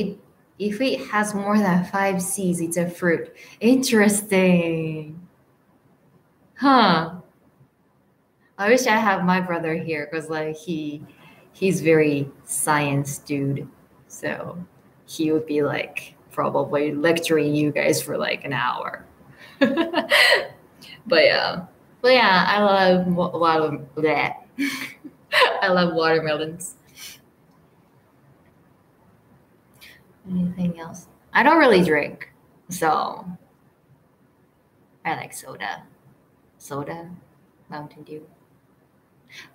if it has more than 5 C's, it's a fruit. Interesting. Huh. I wish I had my brother here because like he's very science dude. So he would be like probably lecturing you guys for like an hour. But yeah, I love I love watermelons. Anything else? I don't really drink, so I like soda, Mountain Dew.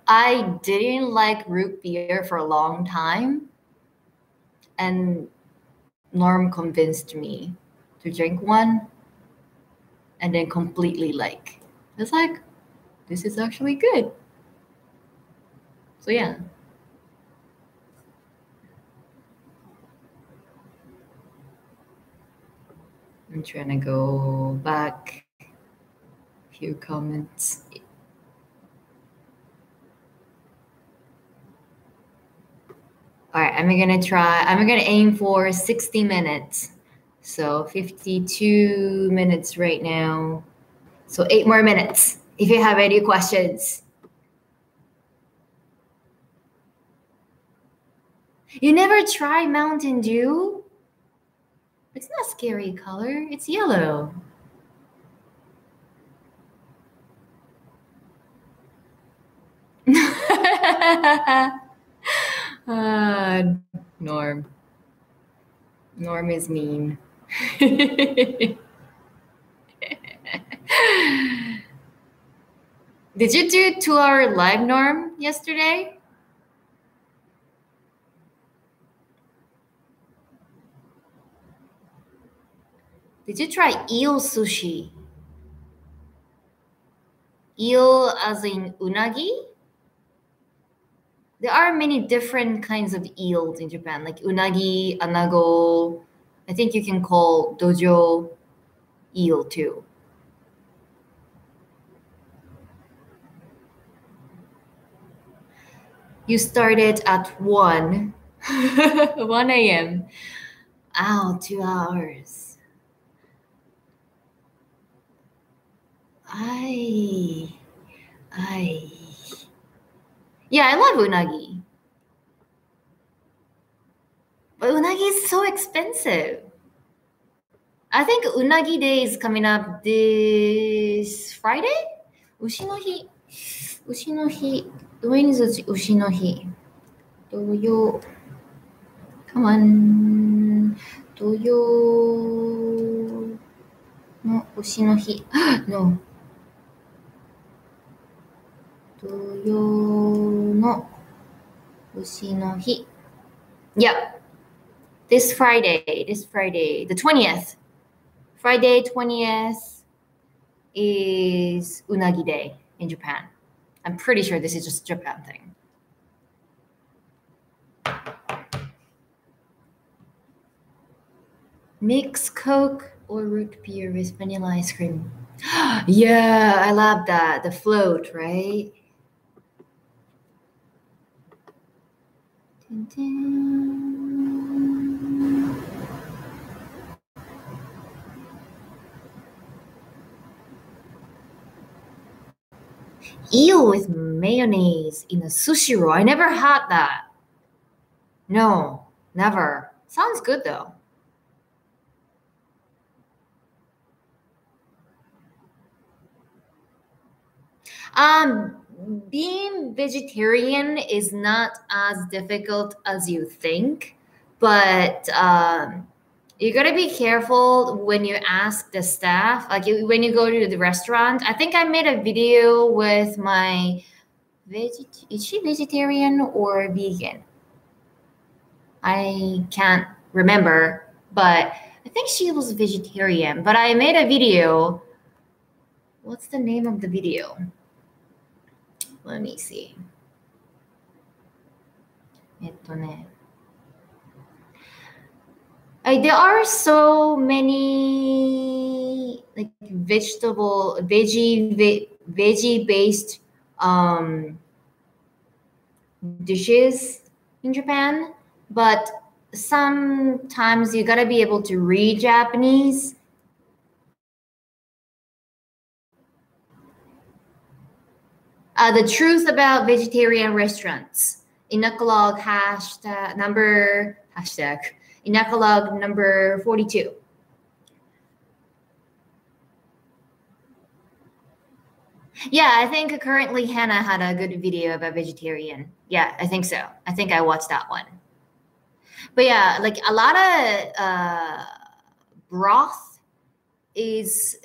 I didn't like root beer for a long time, and Norm convinced me to drink one, and then completely like it's like this is actually good. So yeah. I'm trying to go back a few comments. All right, I'm gonna aim for 60 minutes. So 52 minutes right now. So 8 more minutes if you have any questions. You never try Mountain Dew? It's not a scary color. It's yellow. Norm. Norm is mean. Did you do 2-hour live, Norm, yesterday? Did you try eel sushi? Eel as in unagi? There are many different kinds of eels in Japan, like unagi, anago. I think you can call dojo eel too. You started at 1 a.m. Ow, 2 hours. Yeah, I love unagi. But unagi is so expensive. I think Unagi Day is coming up this Friday? Ushi no hi. When is Ushi no hi? Doyo. Come on. Doyo no Ushi no hi. No. Doyo no Ushi no hi. Yep. This Friday, the 20th. Friday 20th is Unagi Day in Japan. I'm pretty sure this is just a Japan thing. Mix Coke or root beer with vanilla ice cream. Yeah, I love that. The float, right? Dun, dun. Eel with mayonnaise in a sushi roll. I never had that. No, never. Sounds good though. being vegetarian is not as difficult as you think, but you gotta be careful when you ask the staff. Like when you go to the restaurant, I think I made a video with my is she vegetarian or vegan? I can't remember, but I think she was vegetarian. But I made a video. What's the name of the video? Let me see. There are so many like veggie based dishes in Japan, but sometimes you gotta be able to read Japanese. The truth about vegetarian restaurants. Inacolog number 42. Yeah, I think currently Hannah had a good video about vegetarian. Yeah, I think so. I think I watched that one. But yeah, like a lot of broth is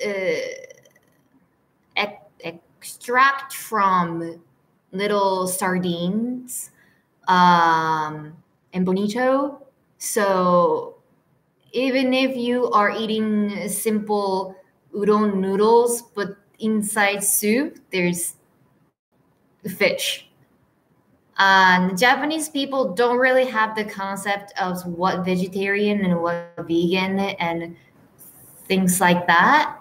extract from little sardines and bonito. So even if you are eating simple udon noodles, but inside soup, there's fish. And Japanese people don't really have the concept of what vegetarian and what vegan and things like that.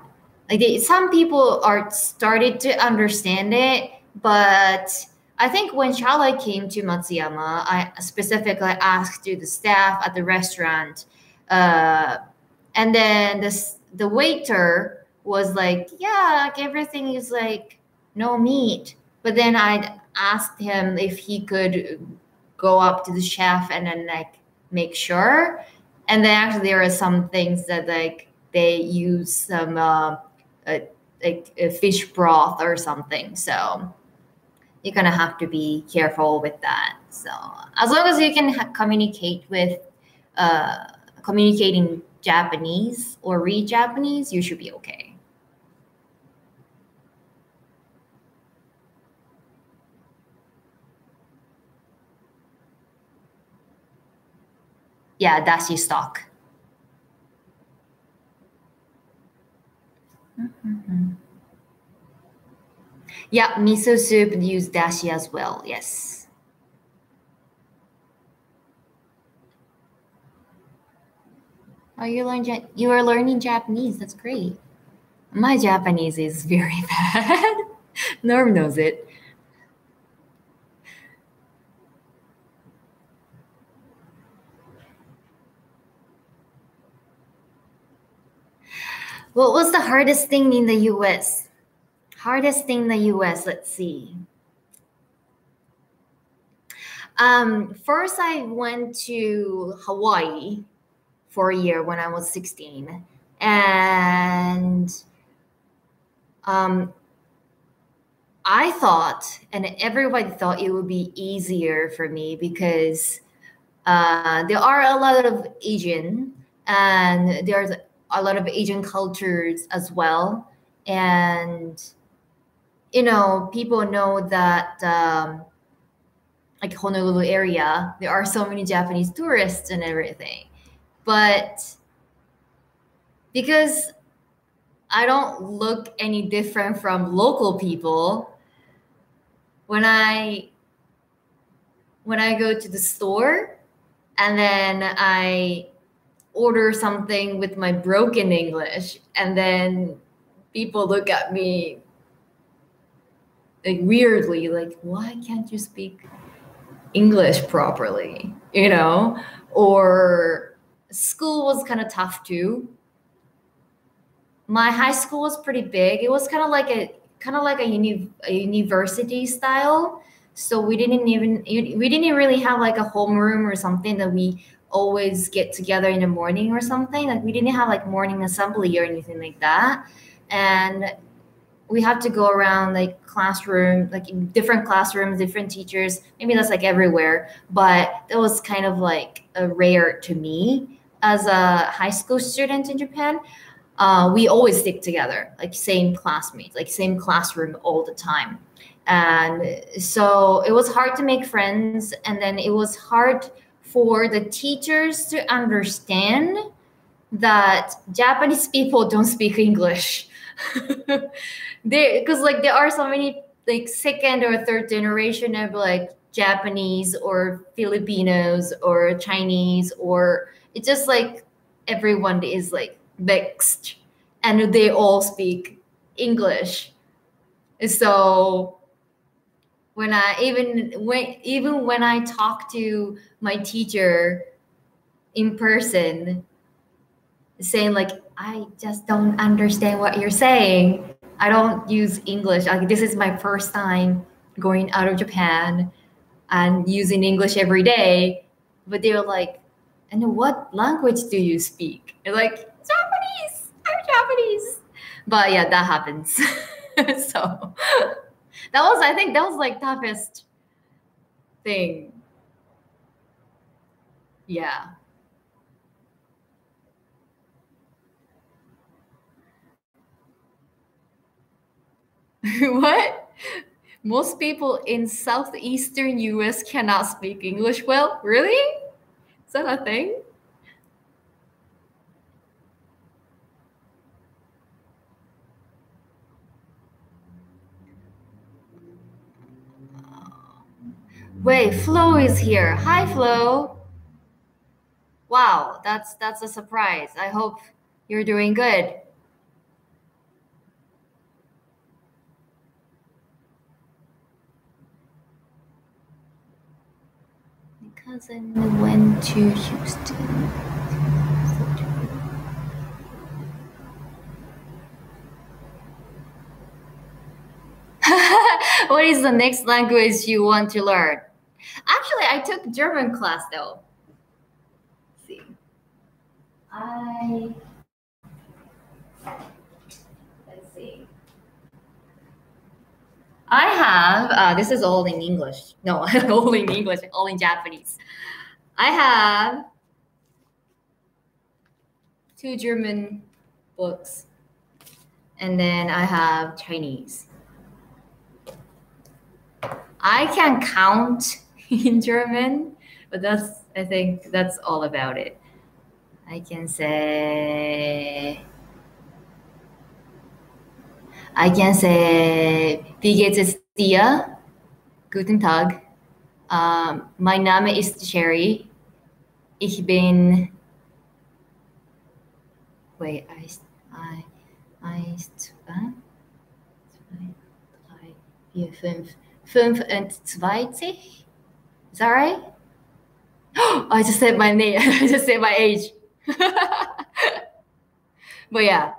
Like some people are started to understand it, but I think when Charlotte came to Matsuyama, I specifically asked to the staff at the restaurant, and then the waiter was like, "Yeah, like everything is like no meat." But then I asked him if he could go up to the chef and then like make sure. And then actually there are some things that like they use some like a fish broth or something. So you're gonna have to be careful with that. So as long as you can communicate with communicating Japanese or read Japanese, you should be okay. Yeah, dashi stock. Mm-hmm. Yeah, miso soup use dashi as well. Yes. Oh, you are learning Japanese. That's great. My Japanese is very bad. Norm knows it. What was the hardest thing in the US? Hardest thing in the US, let's see. First, I went to Hawaii for a year when I was 16. And I thought, and everybody thought it would be easier for me because there are a lot of Asian and there's a lot of Asian cultures as well. And, you know, people know that like Honolulu area, there are so many Japanese tourists and everything. But because I don't look any different from local people, when I go to the store and then I order something with my broken English, and then people look at me like weirdly, like, why can't you speak English properly? You know? Or school was kind of tough too. My high school was pretty big. It was kind of like a university style. So we didn't really have like a homeroom or something that we always get together in the morning or something. Like we didn't have like morning assembly or anything like that. And we have to go around like classroom, like in different classrooms, different teachers. Maybe that's like everywhere, but that was kind of like a rare to me as a high school student in Japan. We always stick together, like same classmates, like same classroom all the time. And so it was hard to make friends. And then it was hard for the teachers to understand that Japanese people don't speak English. Because like there are so many like second or third generation of like Japanese or Filipinos or Chinese, or it's just like everyone is like mixed and they all speak English. So when I even when I talk to my teacher in person, saying like, I just don't understand what you're saying. I don't use English. Like this is my first time going out of Japan and using English every day. But they're like, and what language do you speak? And like, Japanese. I'm Japanese. But yeah, that happens. So I think that was like toughest thing. Yeah. What? Most people in southeastern US cannot speak English well? Really? Is that a thing? Wait, Flo is here. Hi, Flo. Wow, that's a surprise. I hope you're doing good. My cousin went to Houston. What is the next language you want to learn? Actually, I took German class though. Let's see. Let's see. I have, this is all in English. No, all in English, all in Japanese. I have 2 German books, and then I have Chinese. I can count in German, but I think that's all about it. I can say, wie geht es dir? Guten Tag. Mein Name ist Sherry. Ich bin, wait, I, 2, 3, 4, 5, 25. Is that right? I just said my name. I just said my age. But yeah.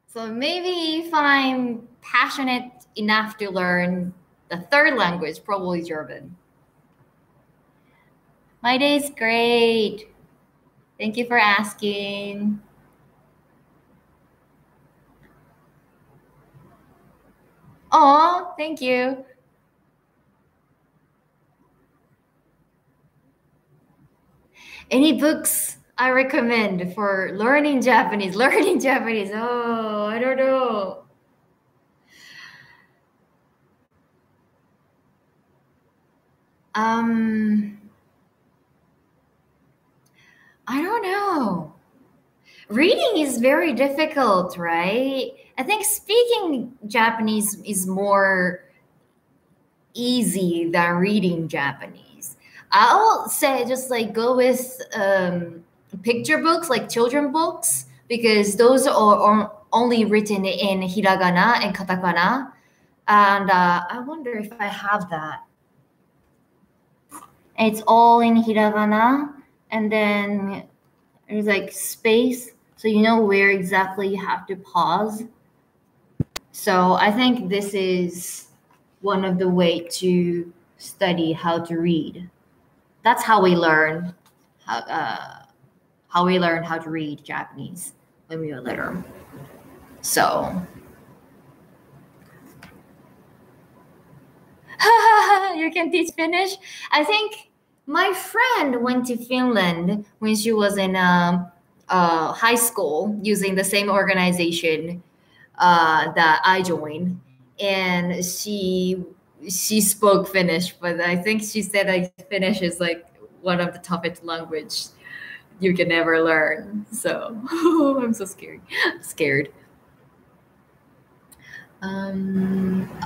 So maybe if I'm passionate enough to learn the third language, probably German. My day's great. Thank you for asking. Oh, thank you. Any books I recommend for learning Japanese? Learning Japanese. Oh, I don't know. I don't know. Reading is very difficult, right? I think speaking Japanese is more easy than reading Japanese. I'll say just like go with picture books, like children books, because those are only written in hiragana and katakana. And I wonder if I have that. It's all in hiragana, and then there's like space, so you know where exactly you have to pause. So I think this is one of the way to study how to read. That's how we learn how we learn how to read Japanese when we were little. So you can teach Finnish? I think my friend went to Finland when she was in high school using the same organization that I joined, and she spoke Finnish, but I think she said like Finnish is like one of the toughest language you can ever learn. So I'm so scared.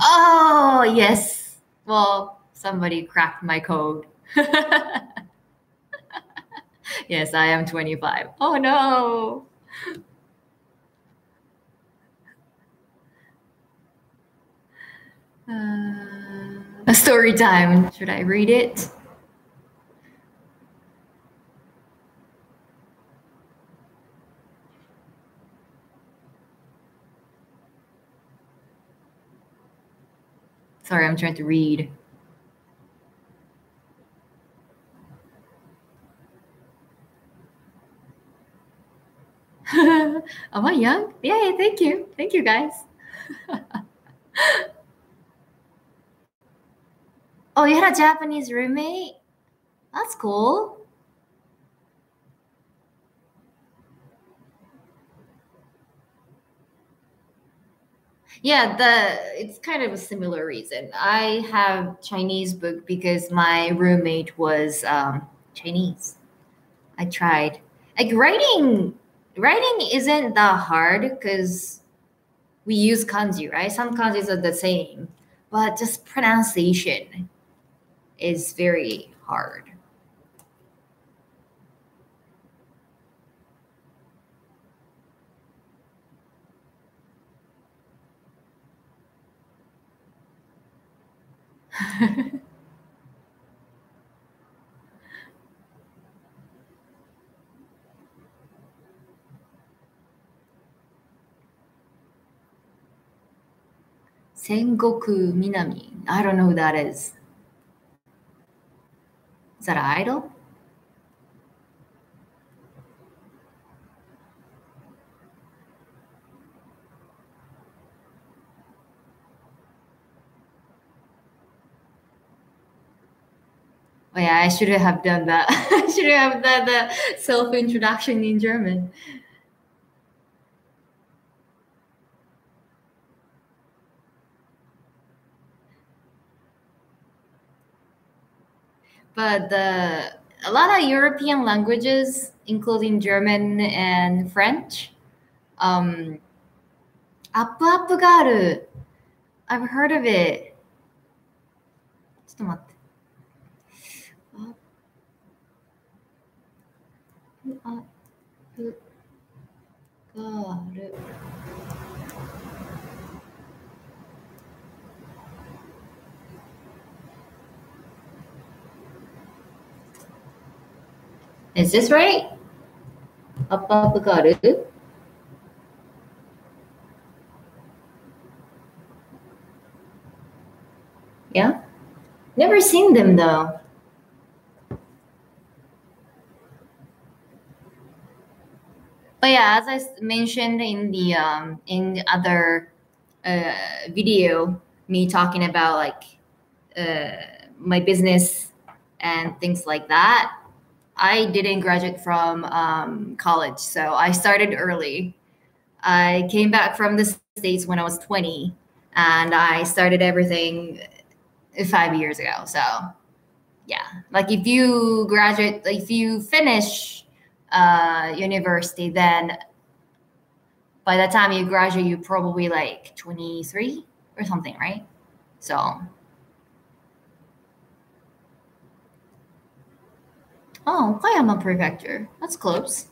Oh yes. Well, somebody cracked my code. Yes, I am 25. Oh no. A story time. Should I read it? Sorry, I'm trying to read. Am I young? Yay, thank you. Thank you, guys. Oh, you had a Japanese roommate? That's cool. Yeah, it's kind of a similar reason. I have Chinese book because my roommate was Chinese. I tried. Like writing isn't that hard because we use kanji, right? Some kanjis are the same, but just pronunciation is very hard. Sengoku Minami. I don't know who that is. Is that an idol? Oh yeah, I should have done that. I should have done the self-introduction in German. But a lot of European languages, including German and French, um, アップアップがある. I've heard of it. ちょっと待って。アップがある. Is this right? アップアップがある? Yeah? Never seen them though. But yeah, as I mentioned in the other video, me talking about like my business and things like that, I didn't graduate from college, so I started early. I came back from the States when I was 20, and I started everything 5 years ago. So yeah, like if you graduate, if you finish university, then by the time you graduate, you're probably like 23 or something, right? So, oh, Okayama Prefecture. That's close.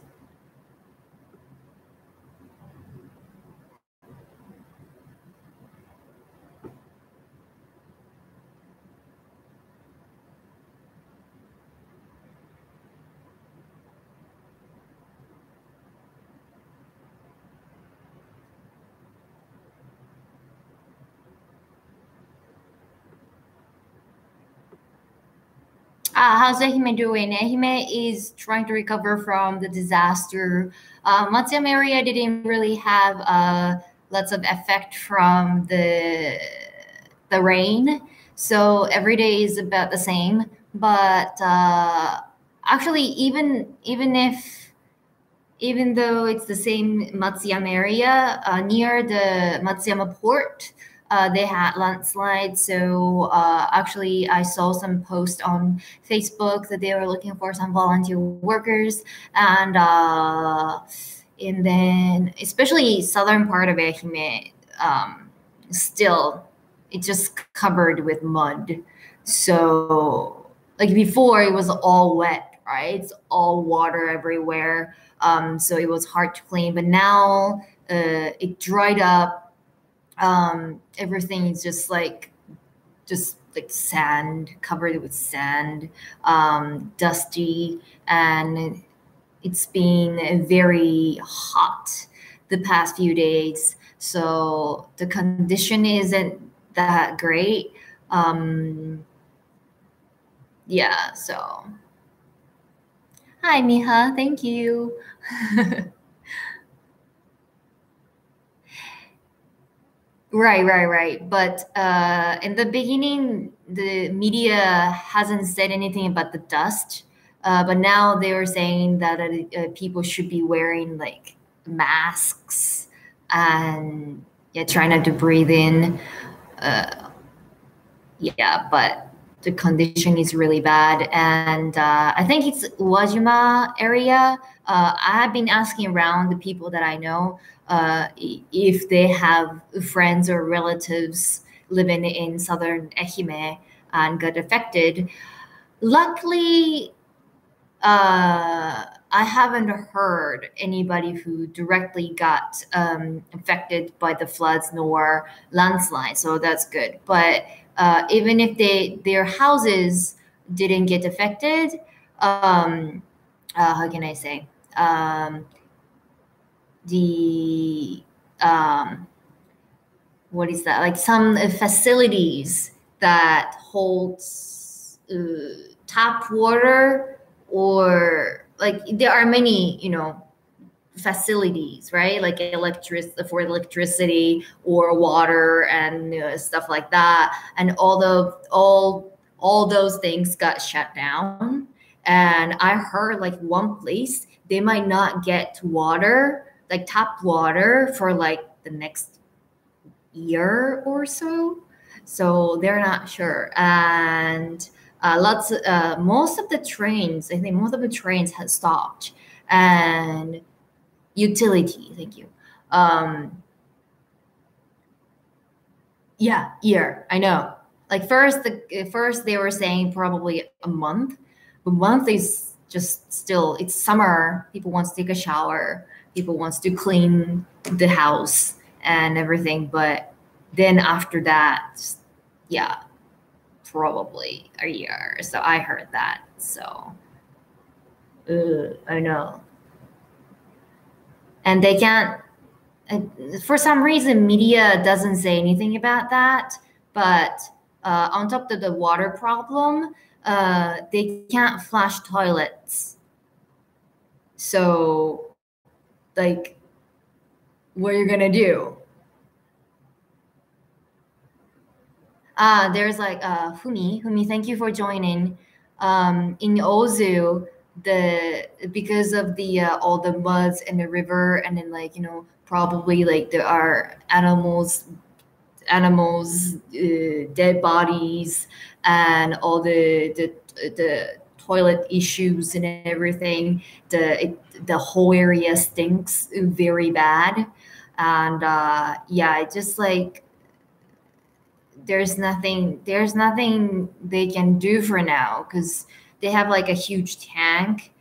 How's Ehime doing? Ehime is trying to recover from the disaster. Matsuyama area didn't really have lots of effect from the rain. So every day is about the same. But actually, even though it's the same Matsuyama area, near the Matsuyama port, they had landslides. So actually, I saw some posts on Facebook that they were looking for some volunteer workers, and then especially southern part of Ehime, still it's just covered with mud. So like before, it was all wet, right? It's all water everywhere. So it was hard to clean, but now it dried up. Everything is just like sand, covered with sand, dusty, and it's been very hot the past few days. So the condition isn't that great. Yeah, so hi Miha, thank you. Right. But in the beginning, the media hasn't said anything about the dust. But now they are saying that people should be wearing like masks and yeah, try not to breathe in. Yeah, but the condition is really bad, and I think it's Uwajima area. I have been asking around the people that I know if they have friends or relatives living in southern Ehime and got affected. Luckily, I haven't heard anybody who directly got affected by the floods nor landslides, so that's good. But even if their houses didn't get affected, how can I say? The what is that? Like some facilities that holds tap water, or like there are many, facilities, right? Like for electricity or water and stuff like that, and all those things got shut down. And I heard like one place they might not get water, like tap water, for like the next year or so. So they're not sure. And most of the trains, I think most of the trains had stopped. And utility, thank you. Yeah, year, I know. Like first they were saying probably a month. A month is just still, it's summer. People want to take a shower. People wants to clean the house and everything. But then after that, yeah, probably a year. So I heard that. So I know. And they can't, for some reason, media doesn't say anything about that. But on top of the water problem, they can't flush toilets. So, like, what are you gonna do? There's like Fumi, thank you for joining. In Ozu, because of the all the muds and the river, and then like probably like there are animals, dead bodies, and all the toilet issues and everything. The whole area stinks very bad, and yeah, it just like there's nothing they can do for now, because they have like a huge tank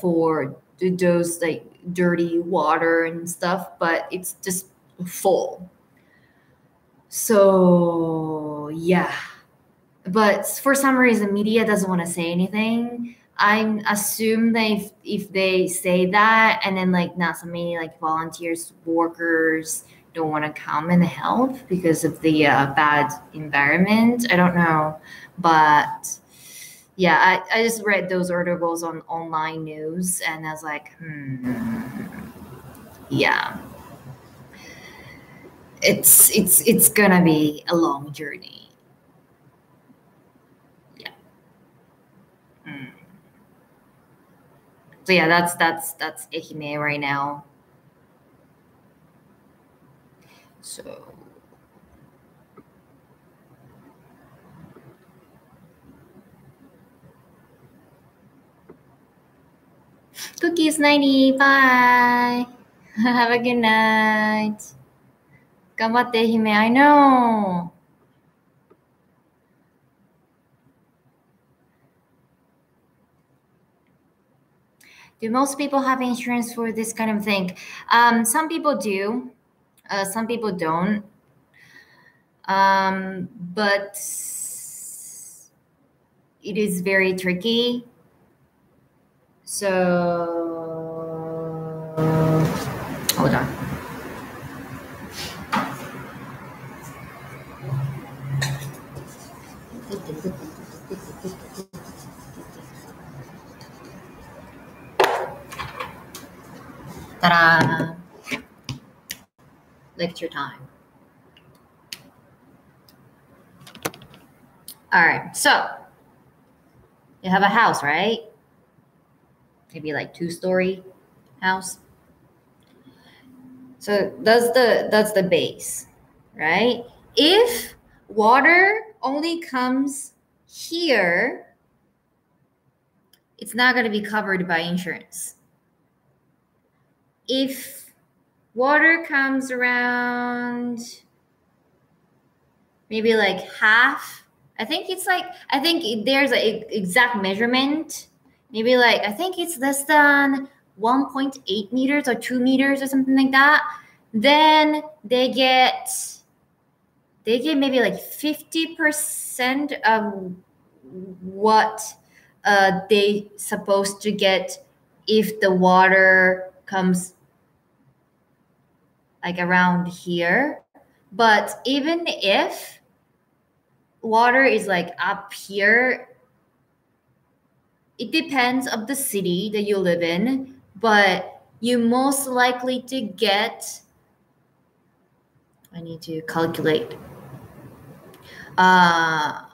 for those like dirty water and stuff, but it's just full. So yeah, but for some reason media doesn't want to say anything. I assume that if they say that, and then like not so many like volunteers, workers don't want to come and help because of the bad environment. I don't know, but yeah, I just read those articles on online news, and I was like, yeah. it's gonna be a long journey. Yeah. So yeah, that's Ehime right now. So Cookies 90, bye. Have a good night. Ganbatte, Hime. I know. Do most people have insurance for this kind of thing? Some people do. Some people don't. But it is very tricky. So hold on. Ta-da! Lecture time. All right, so you have a house, right? Maybe like 2-story house. So that's the base, right? If water only comes here, it's not going to be covered by insurance. If water comes around maybe like half, I think there's an exact measurement. Maybe like, I think it's less than 1.8 meters or 2 meters or something like that. Then they get maybe like 50% of what they supposed to get if the water comes like around here. But even if water is like up here, it depends of the city that you live in, but you most likely to get, I need to calculate, 1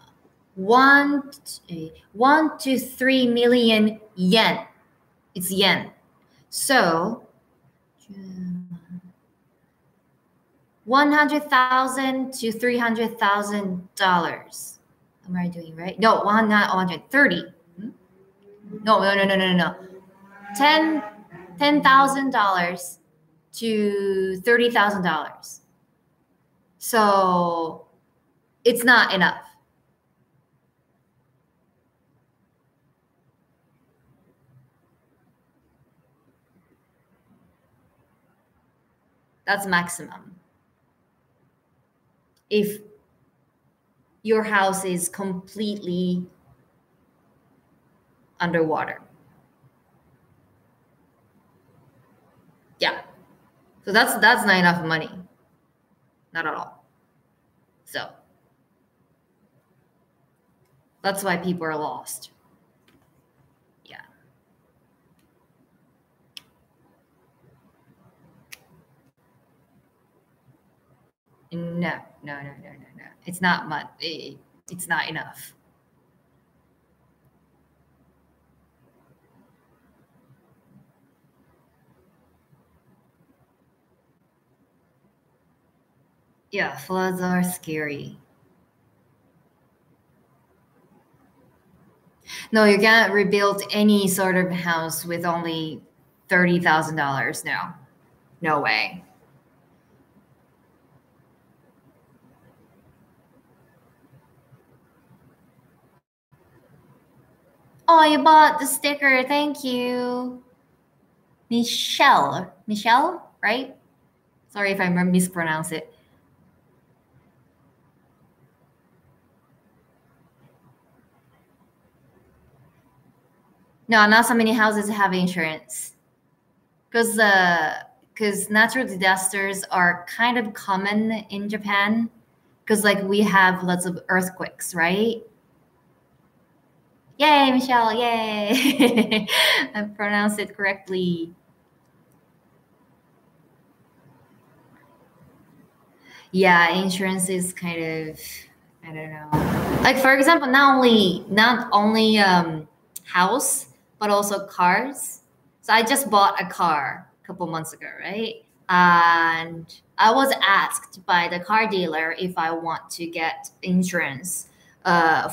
to 3 million yen. It's yen. So 100,000 to $300,000. Am I doing right? No, 130. No. $10,000 to $30,000. So it's not enough. That's maximum. If your house is completely underwater. Yeah. So that's not enough money. Not at all. So that's why people are lost. Yeah. No. It's not much. It's not enough. Yeah, floods are scary. No, you can't rebuild any sort of house with only $30,000 now. No way. Oh, you bought the sticker. Thank you. Michelle, right? Sorry if I mispronounce it. No, not so many houses have insurance. Because natural disasters are kind of common in Japan. Because like we have lots of earthquakes, right? Yay, Michelle, yay. I pronounced it correctly. Yeah, insurance is kind of, I don't know. Like for example, not only house, but also cars. So I just bought a car a couple months ago, right? And I was asked by the car dealer if I want to get insurance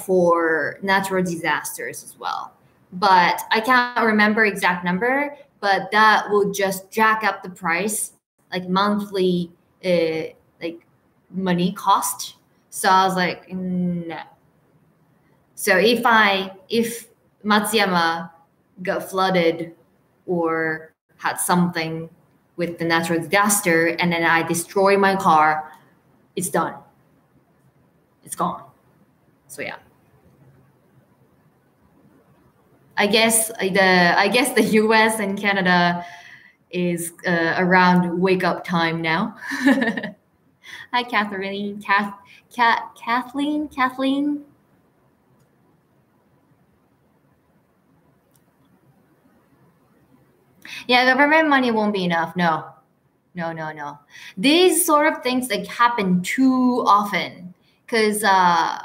for natural disasters as well. But I can't remember exact number, but that will just jack up the price, like monthly, like money cost. So I was like, no. So if Matsuyama got flooded or had something with the natural disaster and then I destroy my car, it's done. It's gone. So yeah. I guess the US and Canada is around wake up time now. Hi, Catherine. Kathleen. Yeah, government money won't be enough. No. These sort of things like happen too often because I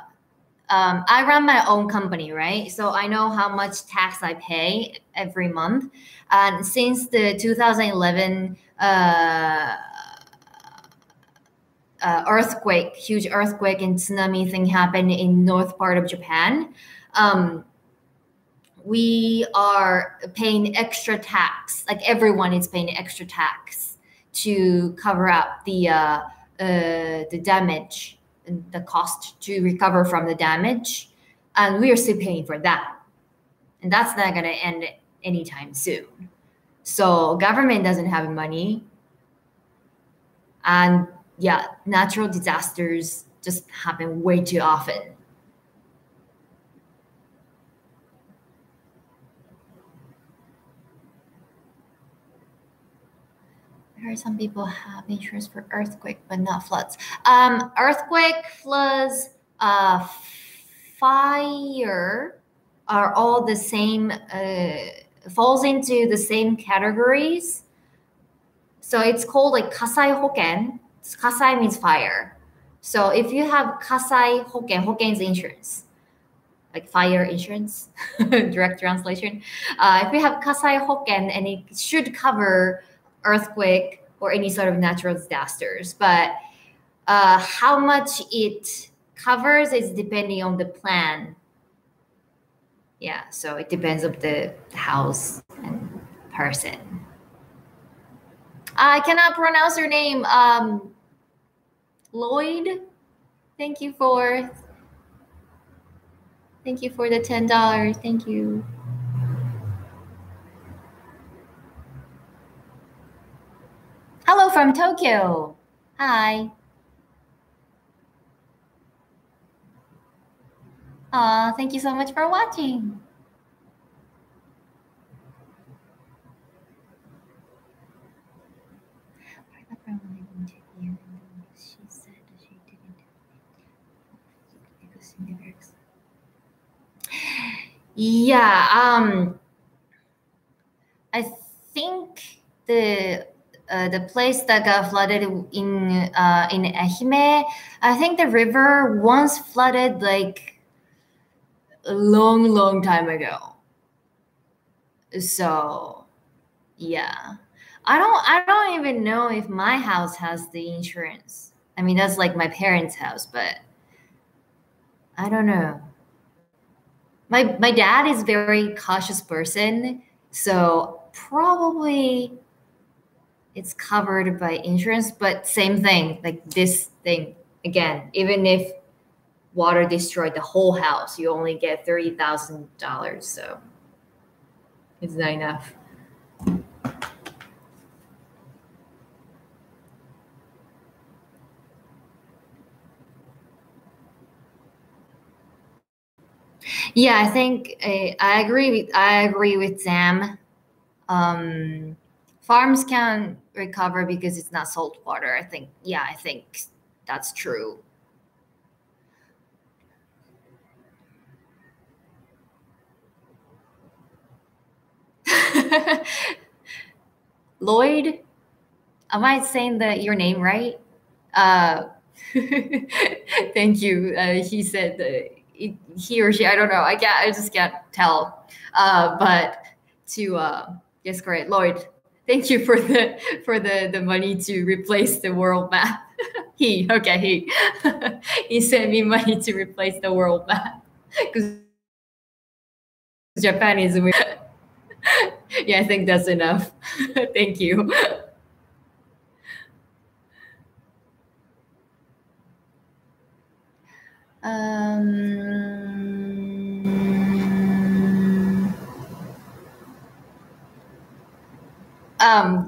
run my own company, right? So I know how much tax I pay every month. And since the 2011 earthquake, huge earthquake and tsunami thing happened in north part of Japan, we are paying extra tax. Like everyone is paying extra tax to cover up the damage and the cost to recover from the damage, and we are still paying for that, and that's not going to end anytime soon. So government doesn't have money, and yeah, natural disasters just happen way too often. I heard some people have insurance for earthquake, but not floods. Earthquake, floods, fire are all the same, falls into the same categories. So it's called like Kasai Hoken. Kasai means fire. So if you have Kasai Hoken, Hoken is insurance, like fire insurance, direct translation. If you have Kasai Hoken, and it should cover earthquake or any sort of natural disasters, but how much it covers is depending on the plan. Yeah, so it depends on the house and person. I cannot pronounce your name. Lloyd, thank you for the $10. Thank you. Hello from Tokyo. Hi. Thank you so much for watching. She said she didn't because she never. Yeah. I think the place that got flooded in Ehime, I think the river once flooded like a long time ago. So yeah, I don't even know if my house has the insurance. I mean, that's like my parents' house, but I don't know. My dad is a very cautious person, so probably it's covered by insurance, but same thing, like this thing again, even if water destroyed the whole house, you only get $30,000, so it's not enough. Yeah, I think I agree with Sam. Farms can recover because it's not salt water. I think that's true. Lloyd, am I saying your name right? Thank you. He said he or she. I don't know. I just can't tell. But to yes, correct, Lloyd. Thank you for the money to replace the world map. He he sent me money to replace the world map because Japan is weird. Yeah, I think that's enough. Thank you.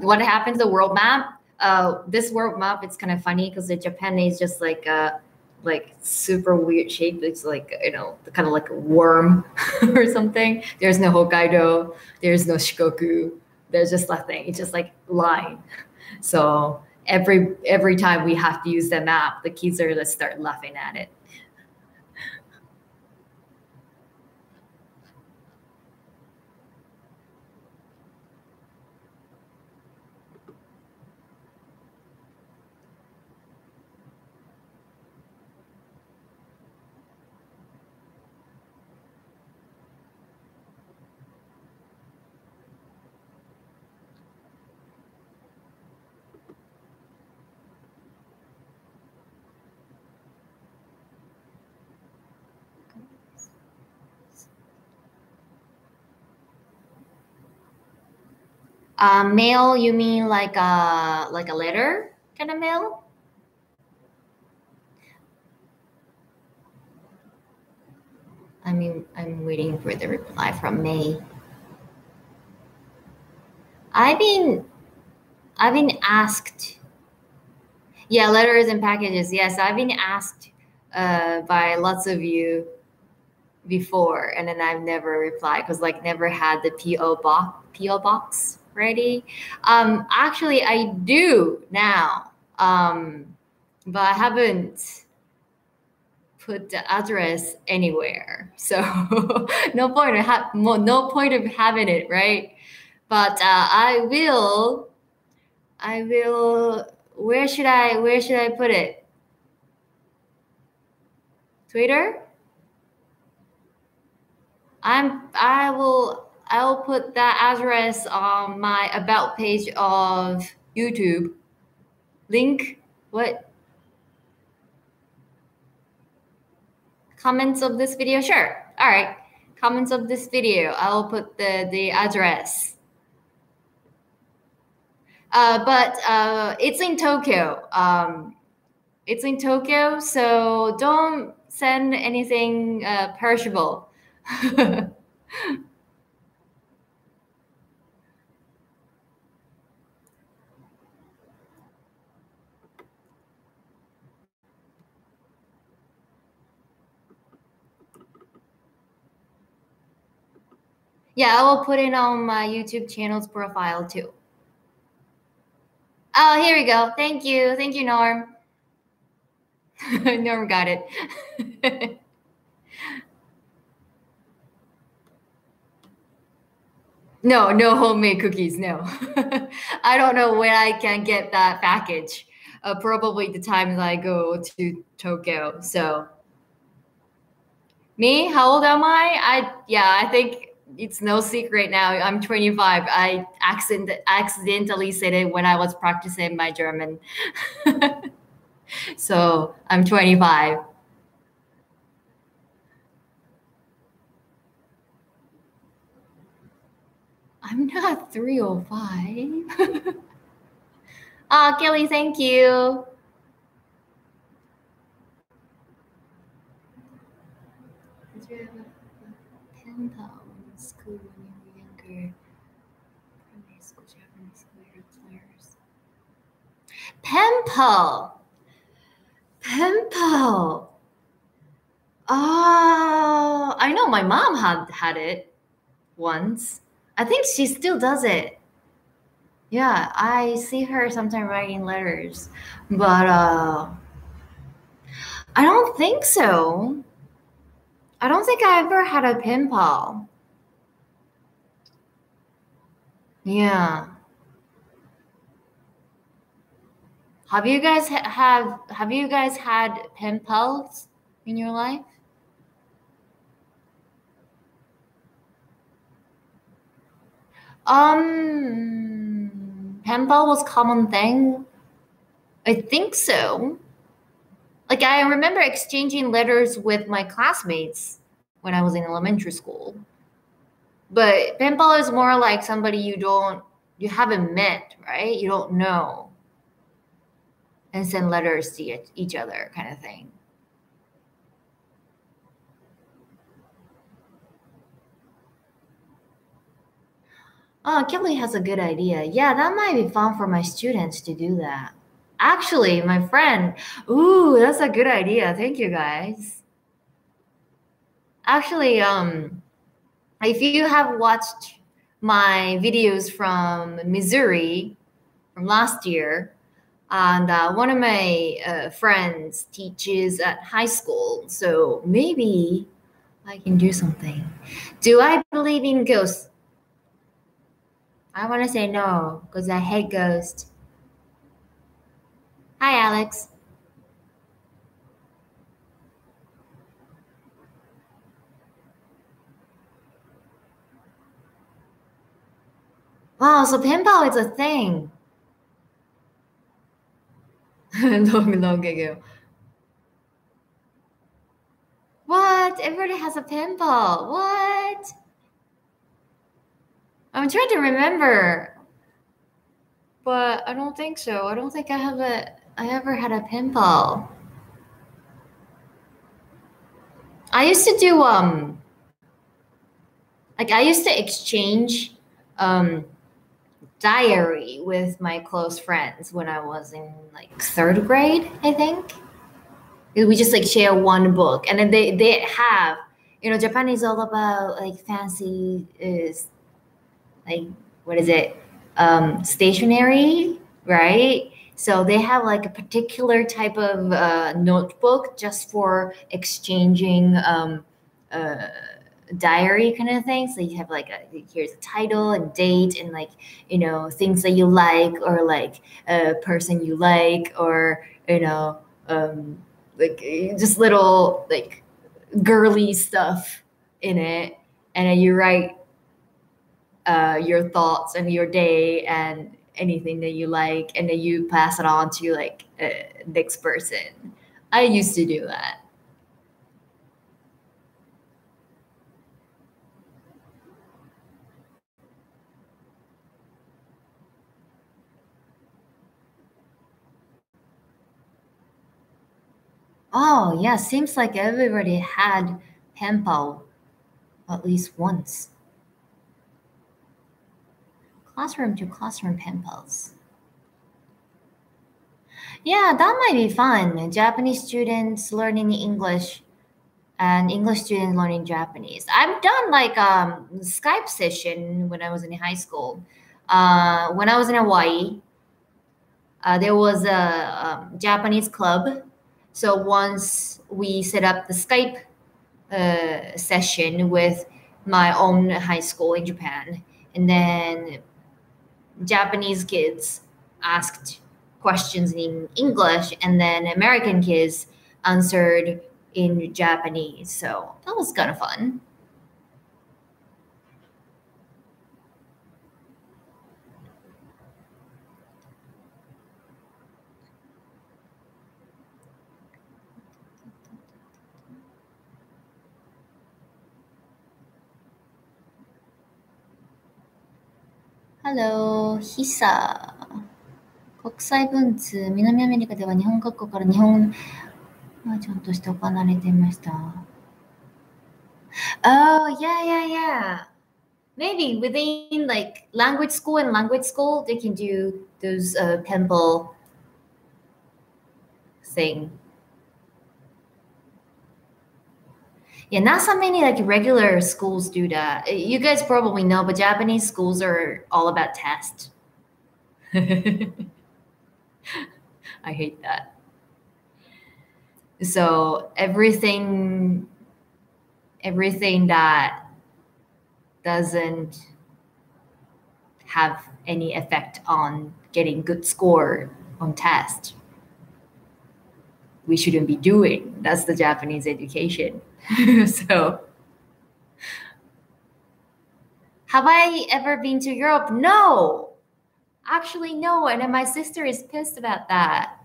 What happened to the world map? This world map, it's kind of funny because the Japan is just like super weird shape. It's like, kind of like a worm or something. There's no Hokkaido. There's no Shikoku. There's just nothing. It's just like line. So every time we have to use the map, the kids are just start laughing at it. Mail, you mean like a letter kind of mail? I mean, I'm waiting for the reply from May. I've been asked. Yeah, letters and packages. Yes, I've been asked by lots of you before, and then I've never replied because like never had the PO box ready. Actually, I do now, but I haven't put the address anywhere, so no point of having it, right? But I will. Where should I put it? Twitter. I'll put that address on my about page of YouTube. Link what? Comments of this video? Sure. All right. Comments of this video. I'll put the address. But it's in Tokyo. It's in Tokyo, so don't send anything perishable. Yeah, I will put it on my YouTube channel's profile too. Oh, here we go. Thank you, Norm. Norm got it. No homemade cookies. No, I don't know when I can get that package. Probably the time that I go to Tokyo. So, me, how old am I? I think it's no secret now. I'm 25. I accidentally said it when I was practicing my German. So I'm 25. I'm not 305. Ah, Kelly, thank you. Did you have a pen pal in school when you were younger? Primary school, Japanese school, your players. Pen pal. Pen pal. Oh, I know my mom had it once. I think she still does it. Yeah, I see her sometimes writing letters, but I don't think so. I don't think I ever had a pen pal. Yeah. Have you guys had pen pals in your life? Pen pal was common thing. I think so. Like I remember exchanging letters with my classmates when I was in elementary school. But pen pal is more like somebody you haven't met, right? You don't know, and send letters to each other, kind of thing. Oh, Kelly has a good idea. Yeah, that might be fun for my students to do that. Actually, my friend, ooh, that's a good idea. Thank you, guys. Actually, if you have watched my videos from Missouri from last year, and one of my friends teaches at high school, so maybe I can do something. Do I believe in ghosts? I want to say no, because I hate ghosts. Hi, Alex. Wow, so pen pal is a thing. long ago. What? Everybody has a pen pal. What? I'm trying to remember, but I don't think so. I don't think I ever had a pen pal. I used to do like I used to exchange diary with my close friends when I was in like third grade, I think. We just like share one book, and then they have, Japan is all about like fancy is like, what is it, stationery, right? So they have like a particular type of notebook just for exchanging diary kind of thing. So you have like here's a title and date and like, things that you like, or like a person you like, or like just little like girly stuff in it, and then you write your thoughts and your day and anything that you like, and then you pass it on to like next person. I used to do that. Oh yeah, seems like everybody had pen pal at least once. Classroom to classroom pen pals. Yeah, that might be fun. Japanese students learning English and English students learning Japanese. I've done like Skype session when I was in high school. When I was in Hawaii, there was a Japanese club. So once we set up the Skype session with my own high school in Japan, and then Japanese kids asked questions in English, and then American kids answered in Japanese. So that was kind of fun. Hello, Hisa. 国際文通、南アメリカでは日本各国から日本バージョンとして行われていました。Oh, yeah, yeah, yeah. Maybe within like language school and language school, they can do those pimple thing. Yeah, not so many like regular schools do that. You guys probably know, but Japanese schools are all about tests. I hate that. So everything that doesn't have any effect on getting good score on test we shouldn't be doing. That's the Japanese education. So, have I ever been to Europe? No, actually, no. And then my sister is pissed about that.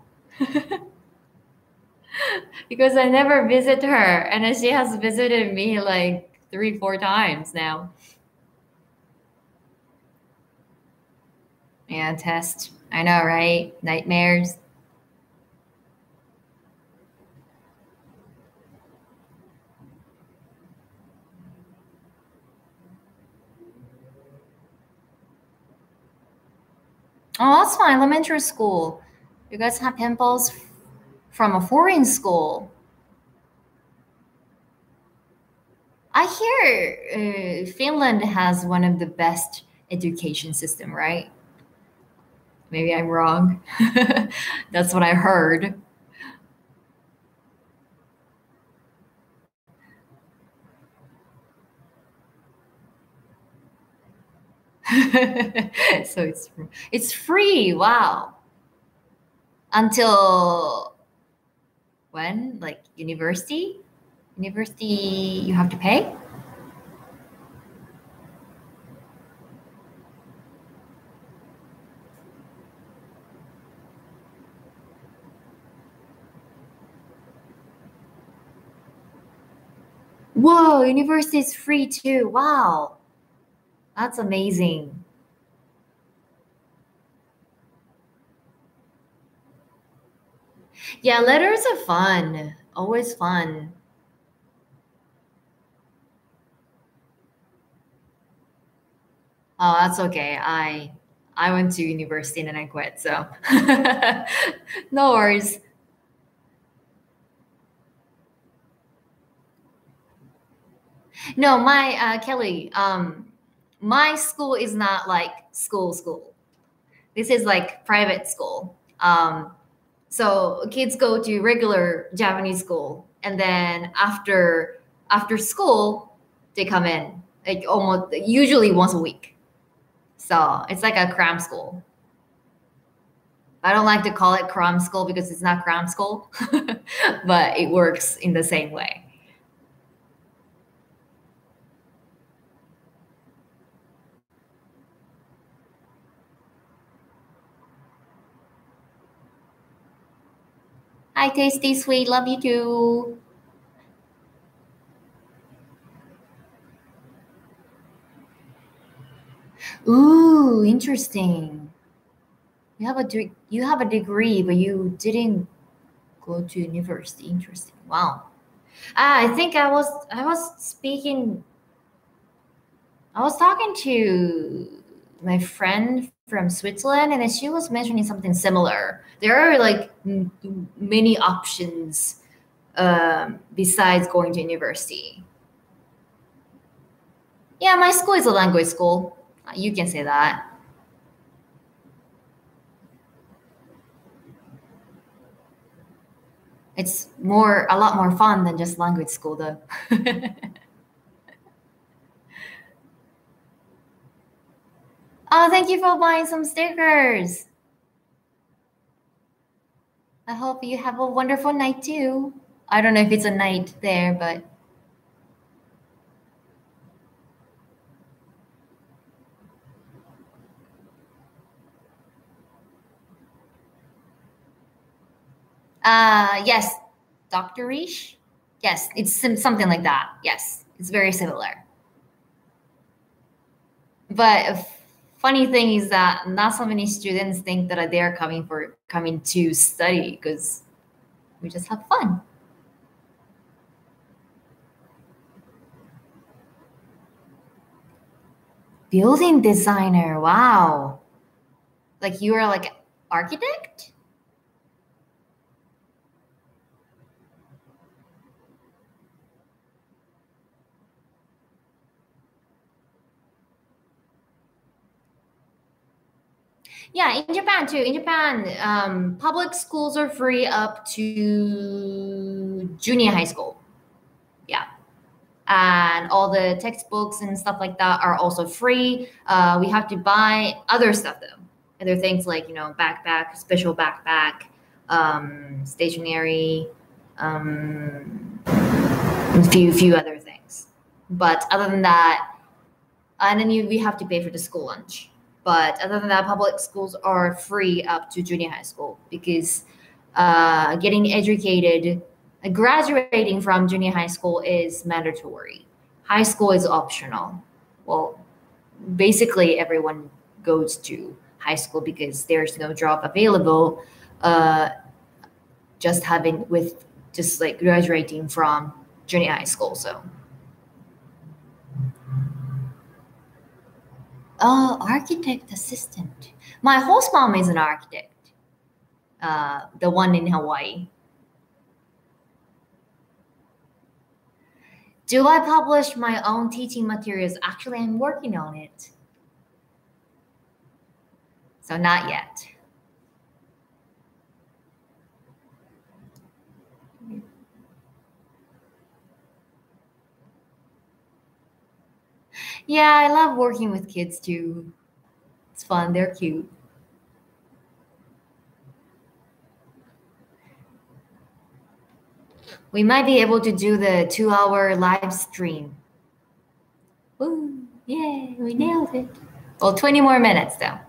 Because I never visit her, and then she has visited me like 3, 4 times now. Yeah, test. I know, right? Nightmares. Oh, that's fine. Elementary school. You guys have pimples from a foreign school. I hear Finland has one of the best education system, right? Maybe I'm wrong. That's what I heard. So it's free. Wow. Until when? Like university? University you have to pay? Whoa, university is free too. Wow. That's amazing. Yeah, letters are fun. Always fun. Oh, that's okay. I went to university and then I quit, so no worries. No, my Kelly, my school is not like school. This is like private school. So kids go to regular Japanese school, and then after school, they come in like almost usually once a week. So it's like a cram school. I don't like to call it cram school because it's not cram school, but it works in the same way. Hi, Tasty Sweet. Love you too. Ooh, interesting. You have a degree, but you didn't go to university. Interesting. Wow. I think I was speaking. I was talking to my friend from Switzerland, and then she was mentioning something similar. There are like many options besides going to university. Yeah, my school is a language school. You can say that. It's a lot more fun than just language school, though. Oh, thank you for buying some stickers. I hope you have a wonderful night too. I don't know if it's a night there, but yes, Dr. Rish. Yes, it's something like that. Yes, it's very similar. But a funny thing is that not so many students think that they're coming to study because we just have fun. Building designer. Wow. Like you are like architect? Yeah, in Japan too. In Japan, public schools are free up to junior high school. Yeah. And all the textbooks and stuff like that are also free. We have to buy other stuff though. Other things like, backpack, special backpack, stationery, and few other things. But other than that, and then we have to pay for the school lunch. But other than that, public schools are free up to junior high school because getting educated, graduating from junior high school is mandatory. High school is optional. Well, basically everyone goes to high school because there's no job available. Just like graduating from junior high school. So, architect assistant. My host mom is an architect. The one in Hawaii. Do I publish my own teaching materials? Actually, I'm working on it. So not yet. Yeah, I love working with kids too. It's fun. They're cute. We might be able to do the 2-hour live stream. Woo! Yay! We nailed it. Well, 20 more minutes though.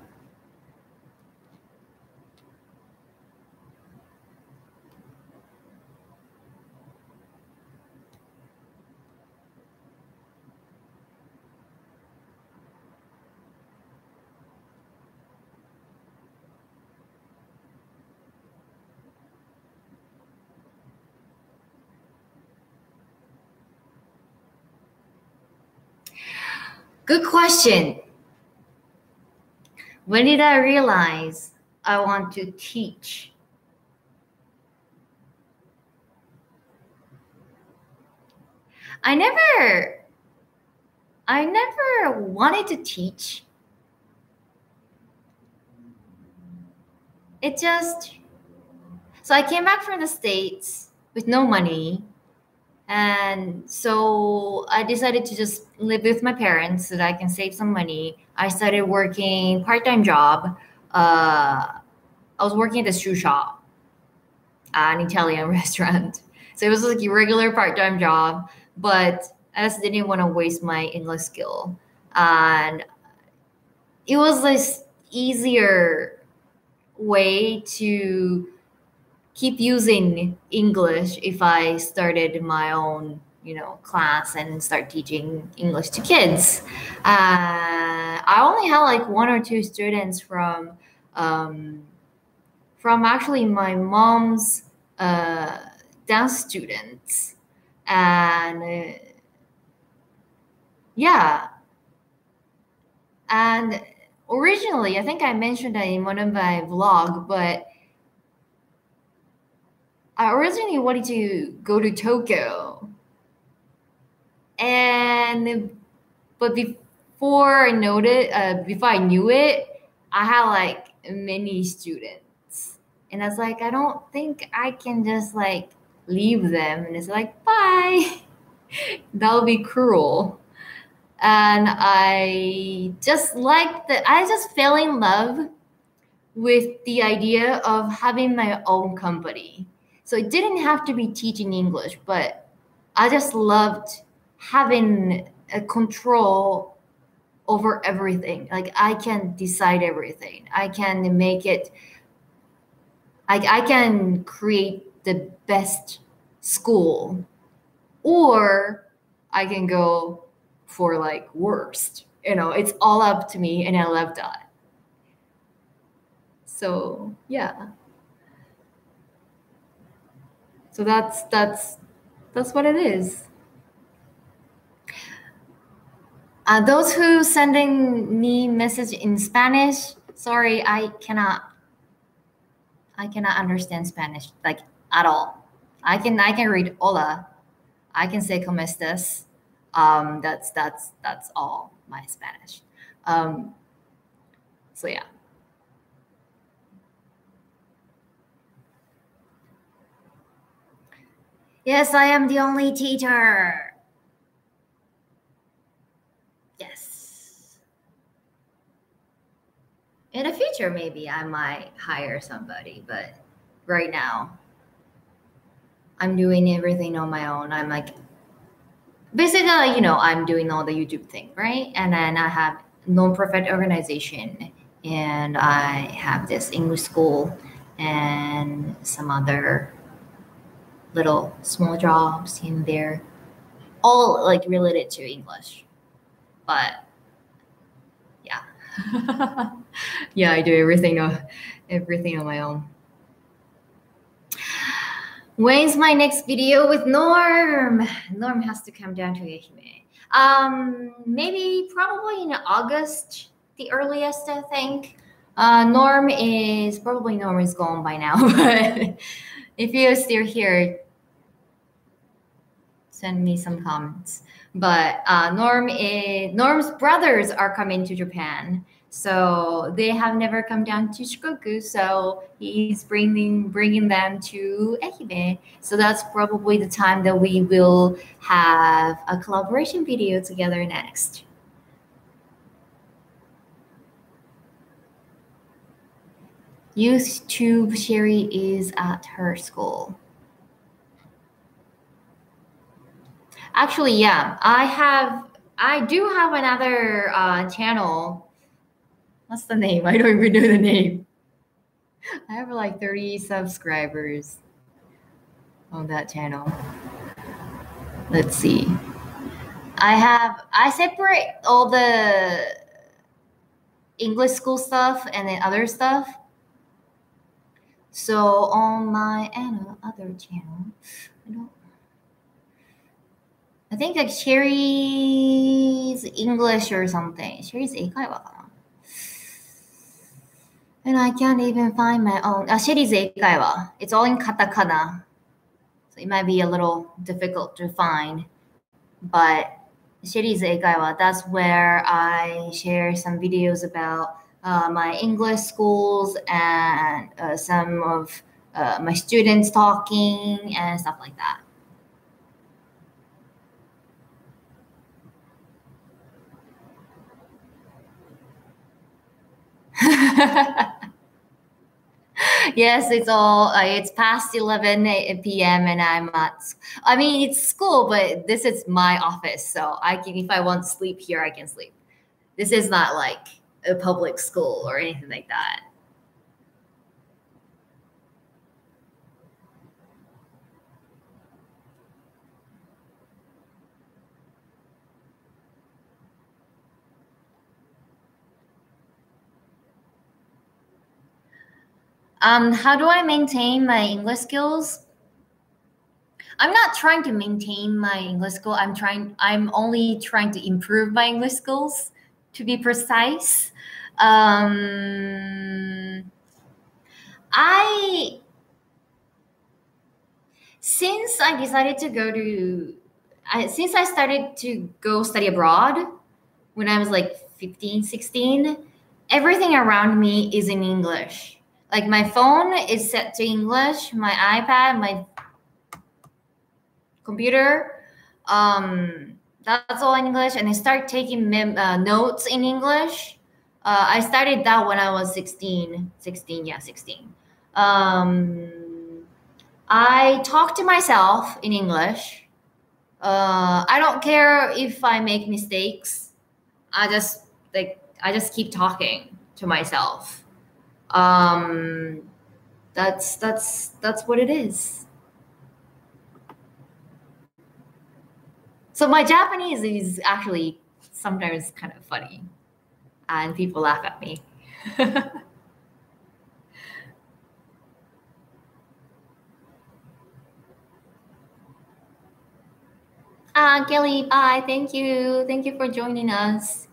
Good question. When did I realize I want to teach? I never wanted to teach. So I came back from the States with no money. And so I decided to just live with my parents so that I can save some money. I started working part-time job. I was working at a shoe shop, an Italian restaurant. So it was like a regular part-time job, but I just didn't want to waste my English skill. And it was this easier way to keep using English if I started my own, class and start teaching English to kids. I only had like 1 or 2 students from actually my mom's dance students, and yeah, and originally I think I mentioned that in one of my vlog, but I originally wanted to go to Tokyo, but before I knew it, I had like many students, and I was like, I don't think I can just like leave them, and it's like, bye. That would be cruel. And I just fell in love with the idea of having my own company. So it didn't have to be teaching English, but I just loved having a control over everything. Like I can decide everything. I can make it, I can create the best school, or I can go for like worst. It's all up to me, and I love that. So yeah. So that's what it is. Those who sending me message in Spanish, sorry, I cannot understand Spanish like at all. I can read hola. I can say como estas. That's all my Spanish. So yeah. Yes, I am the only teacher. Yes. In the future, maybe I might hire somebody, but right now, I'm doing everything on my own. I'm like, basically, like, I'm doing all the YouTube thing, right? And then I have non-profit organization, and I have this English school and some other little small jobs in there, all like related to English. But yeah, yeah, I do everything on my own. When's my next video with Norm? Norm has to come down to Ehime. Maybe probably in August, the earliest, I think. Norm is gone by now, but if you're still here, send me some comments. But Norm's brothers are coming to Japan, so they have never come down to Shikoku. So he's bringing them to Ehime. So that's probably the time that we will have a collaboration video together next. YouTube Sherry is at her school. Actually, yeah, I do have another channel. What's the name? I don't even know the name. I have like 30 subscribers on that channel. Let's see. I separate all the English school stuff and then other stuff. So on my other channel, I think like Sherry's English or something. Sherry's Eikaiwa. And I can't even find my own. Sherry's Eikaiwa. It's all in katakana. So it might be a little difficult to find. But Sherry's Eikaiwa, that's where I share some videos about my English schools and some of my students talking and stuff like that. Yes, it's past 11 p.m. and it's school, but this is my office. So if I want to sleep here, I can sleep. This is not like a public school or anything like that. How do I maintain my English skills? I'm not trying to maintain my English skill. I'm only trying to improve my English skills, to be precise. Since I started to go study abroad when I was like 15, 16, everything around me is in English. Like my phone is set to English, my iPad, my computer, that's all in English. And I start taking notes in English. I started that when I was 16. I talk to myself in English. I don't care if I make mistakes. I just keep talking to myself. That's what it is. So my Japanese is actually sometimes kind of funny, and people laugh at me. Kelly, bye. Thank you for joining us.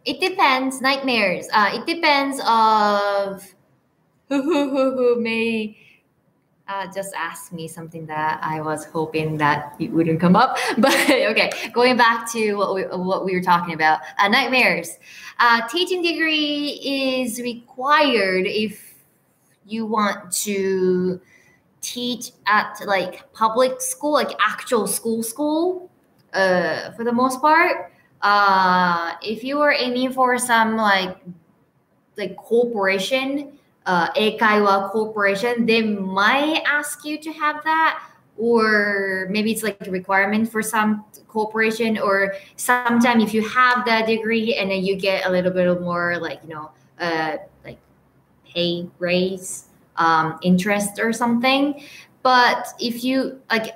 It depends. Nightmares. It depends of who may just ask me something that I was hoping that it wouldn't come up. But okay, going back to what we were talking about. Nightmares. Teaching degree is required if you want to teach at like public school, like actual school. For the most part, if you are aiming for some like like corporation, Eikaiwa corporation, they might ask you to have that, or maybe it's like a requirement for some corporation, or sometimes if you have that degree and then you get a little bit more like like pay raise, interest or something. But if you like,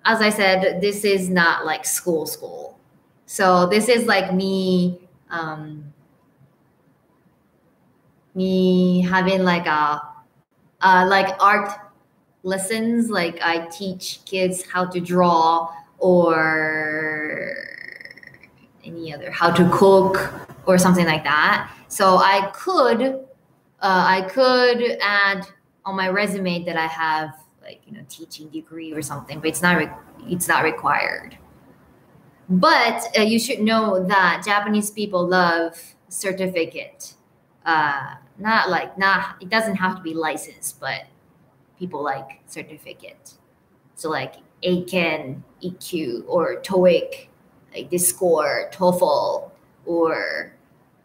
as I said, this is not like school. So this is like me having like a like art lessons. Like I teach kids how to draw or any other, how to cook or something like that. So I could add on my resume that I have like teaching degree or something, but it's not required. But you should know that Japanese people love certificate. Not it doesn't have to be licensed, but people like certificate. So like Aiken, EQ, or TOEIC, like this score, TOEFL, or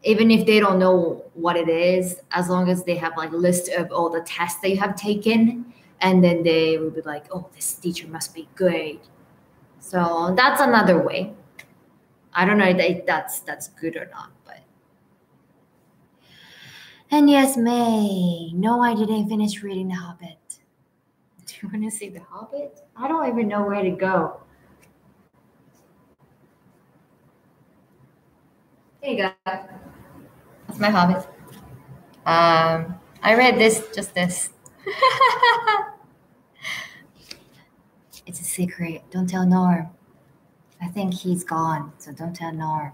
even if they don't know what it is, as long as they have like a list of all the tests that you have taken, and then they will be like, oh, this teacher must be good. So that's another way. I don't know if that's good or not, but. And yes, May. No, I didn't finish reading The Hobbit. Do you want to see The Hobbit? I don't even know where to go. There you go. That's my Hobbit. I read just this. It's a secret. Don't tell Norm. I think he's gone, so don't tell Norm.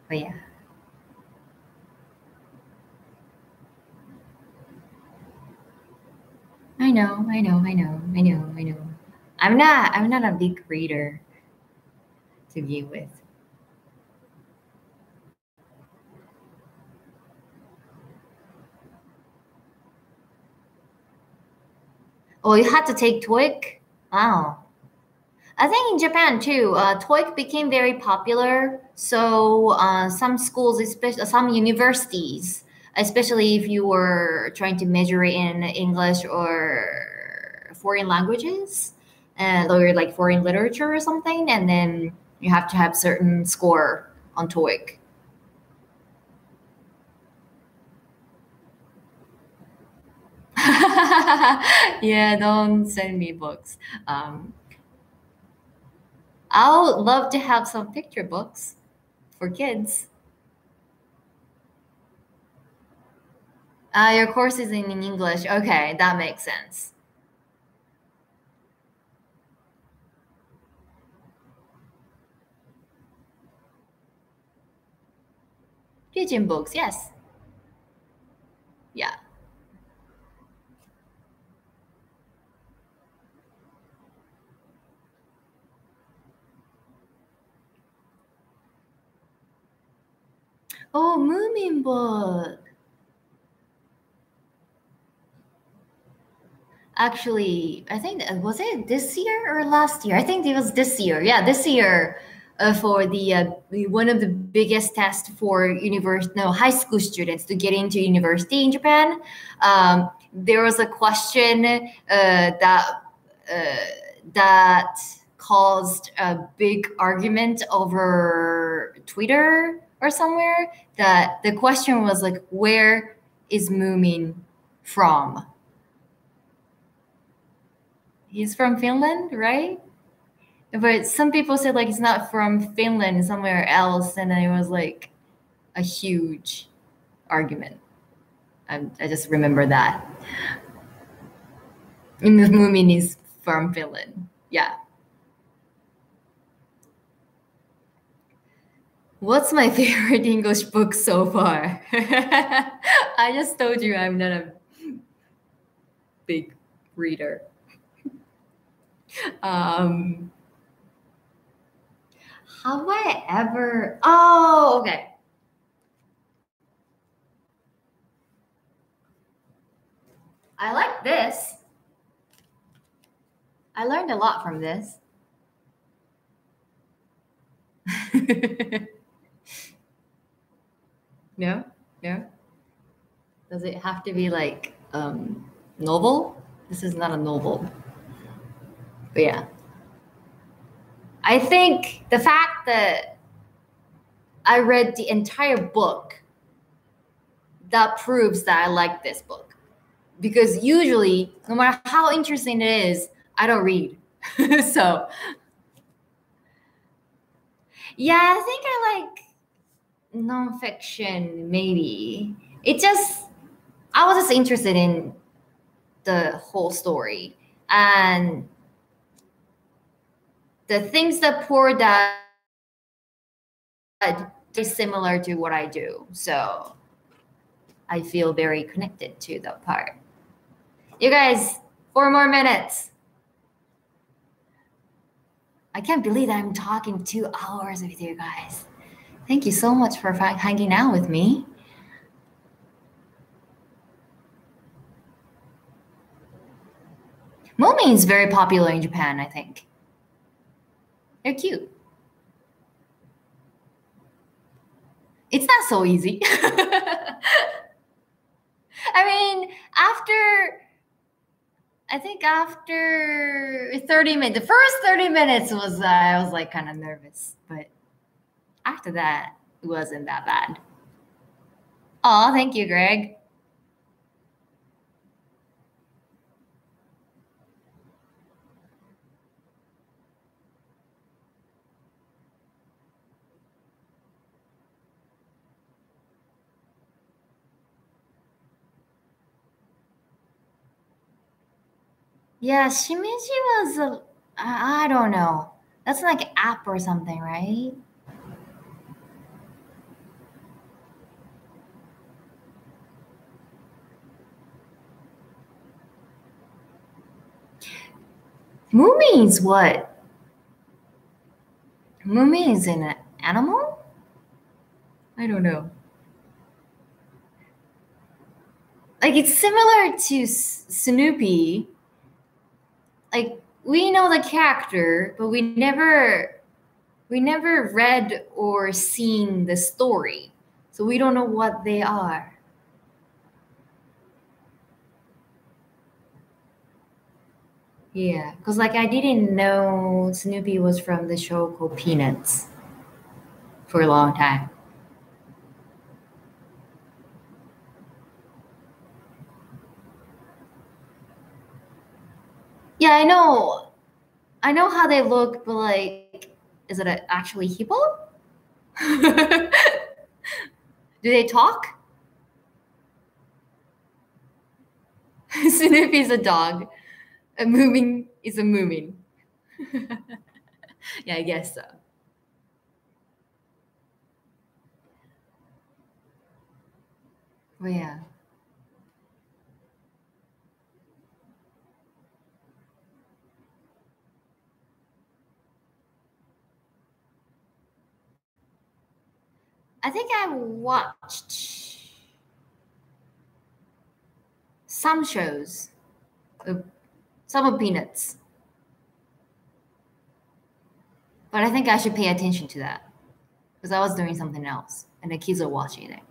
But yeah. I know. I'm not a big reader to begin with. Oh, you had to take TOEIC? Wow. I think in Japan too, TOEIC became very popular. So some schools, especially some universities, especially if you were trying to major in English or foreign languages, or like foreign literature or something, and then you have to have certain score on TOEIC. Yeah, don't send me books. I would love to have some picture books for kids. Your course is in English. Okay, that makes sense. Pigeon books, yes. Yeah. Oh, Moomin book. Actually, I think was it this year or last year? I think it was this year. Yeah, this year, for the one of the biggest tests for high school students to get into university in Japan. There was a question that caused a big argument over Twitter or somewhere. That the question was like, where is Moomin from? He's from Finland, right? But some people said like he's not from Finland, somewhere else, and it was like a huge argument. I just remember that. And the Moomin is from Finland. Yeah. What's my favorite English book so far? I just told you I'm not a big reader. Have I ever? Oh, okay. I like this. I learned a lot from this. No? No? Does it have to be like novel? This is not a novel. But yeah. I think the fact that I read the entire book, that proves that I like this book. Because usually, no matter how interesting it is, I don't read. So, yeah, I think I like nonfiction, maybe. I was just interested in the whole story. And the things that poor dad is similar to what I do. So I feel very connected to that part. You guys, 4 more minutes. I can't believe that I'm talking 2 hours with you guys. Thank you so much for hanging out with me. Moomin is very popular in Japan, I think. They're cute. It's not so easy. I mean, after 30 minutes, the first 30 minutes was, I was like kind of nervous, but after that, it wasn't that bad. Oh, thank you, Greg. Yeah, Shimeji was I don't know. That's like an app or something, right? Moomin is what? Moomin is an animal? I don't know. Like it's similar to Snoopy. Like we know the character, but we never read or seen the story. So we don't know what they are. Yeah, because like I didn't know Snoopy was from the show called Peanuts for a long time. Yeah, I know how they look, but like, is it actually hippo? Do they talk? Snoopy's a dog. A Moomin is a Moomin. Yeah, I guess so. Oh yeah. I think I watched some shows, some of Peanuts, but I think I should pay attention to that because I was doing something else and the kids are watching it.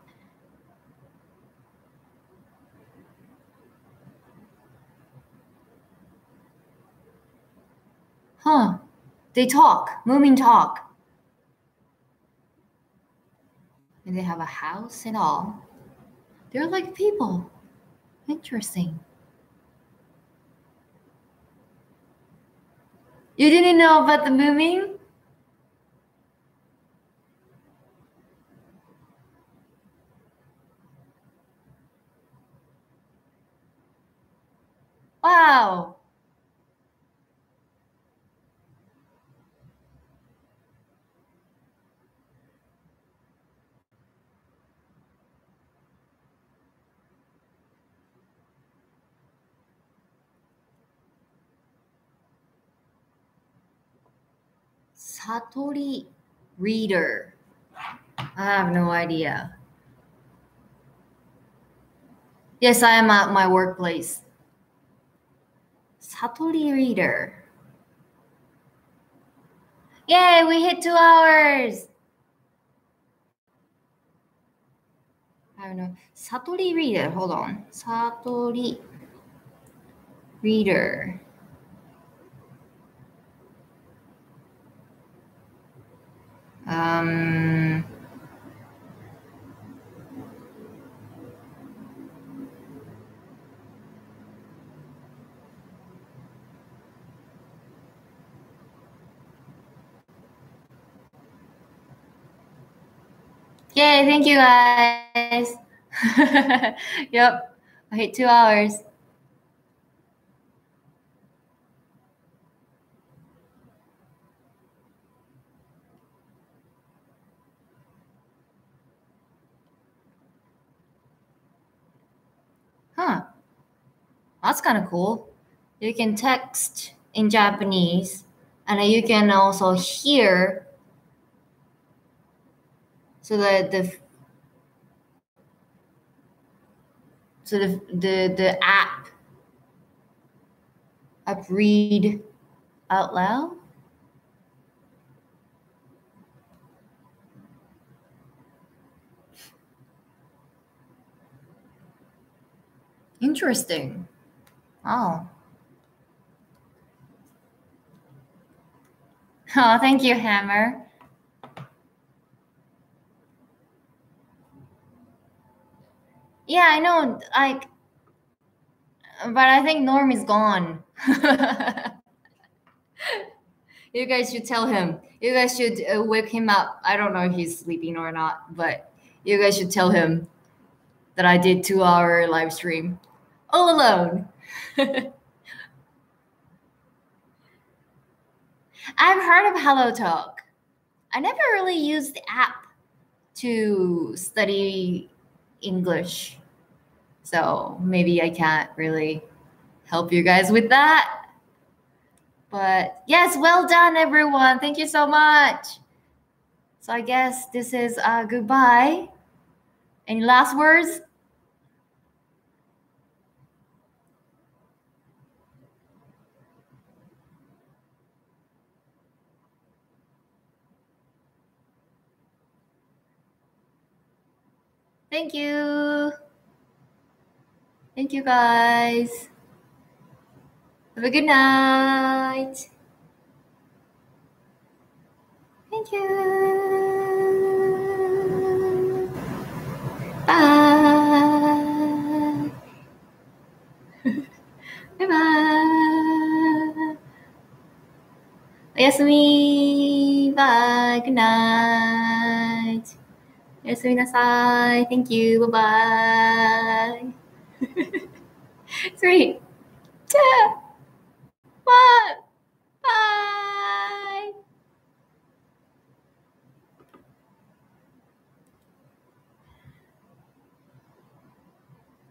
Huh? They talk. Moomin talk. And they have a house and all. They're like people. Interesting. You didn't know about the Moomin? Wow. Satori reader. I have no idea. Yes, I am at my workplace. Satori reader. Yay, we hit 2 hours. I don't know. Satori reader. Hold on. Satori reader. Yay, thank you guys. Yep, I hit 2 hours. Huh, that's kind of cool. You can text in Japanese and you can also hear so that the app read out loud. Interesting. Oh. Oh, thank you, Hammer. Yeah, I know. But I think Norm is gone. You guys should tell him. You guys should wake him up. I don't know if he's sleeping or not, but you guys should tell him that I did 2-hour live stream all alone. I've heard of HelloTalk. I never really used the app to study English. So maybe I can't really help you guys with that. But yes, well done, everyone. Thank you so much. So I guess this is goodbye. Any last words? Thank you. Thank you, guys. Have a good night. Thank you. Bye. Bye-bye. おやすみ。Bye. Good night. おやすみなさい. Thank you. Bye-bye. 3, 2, 1.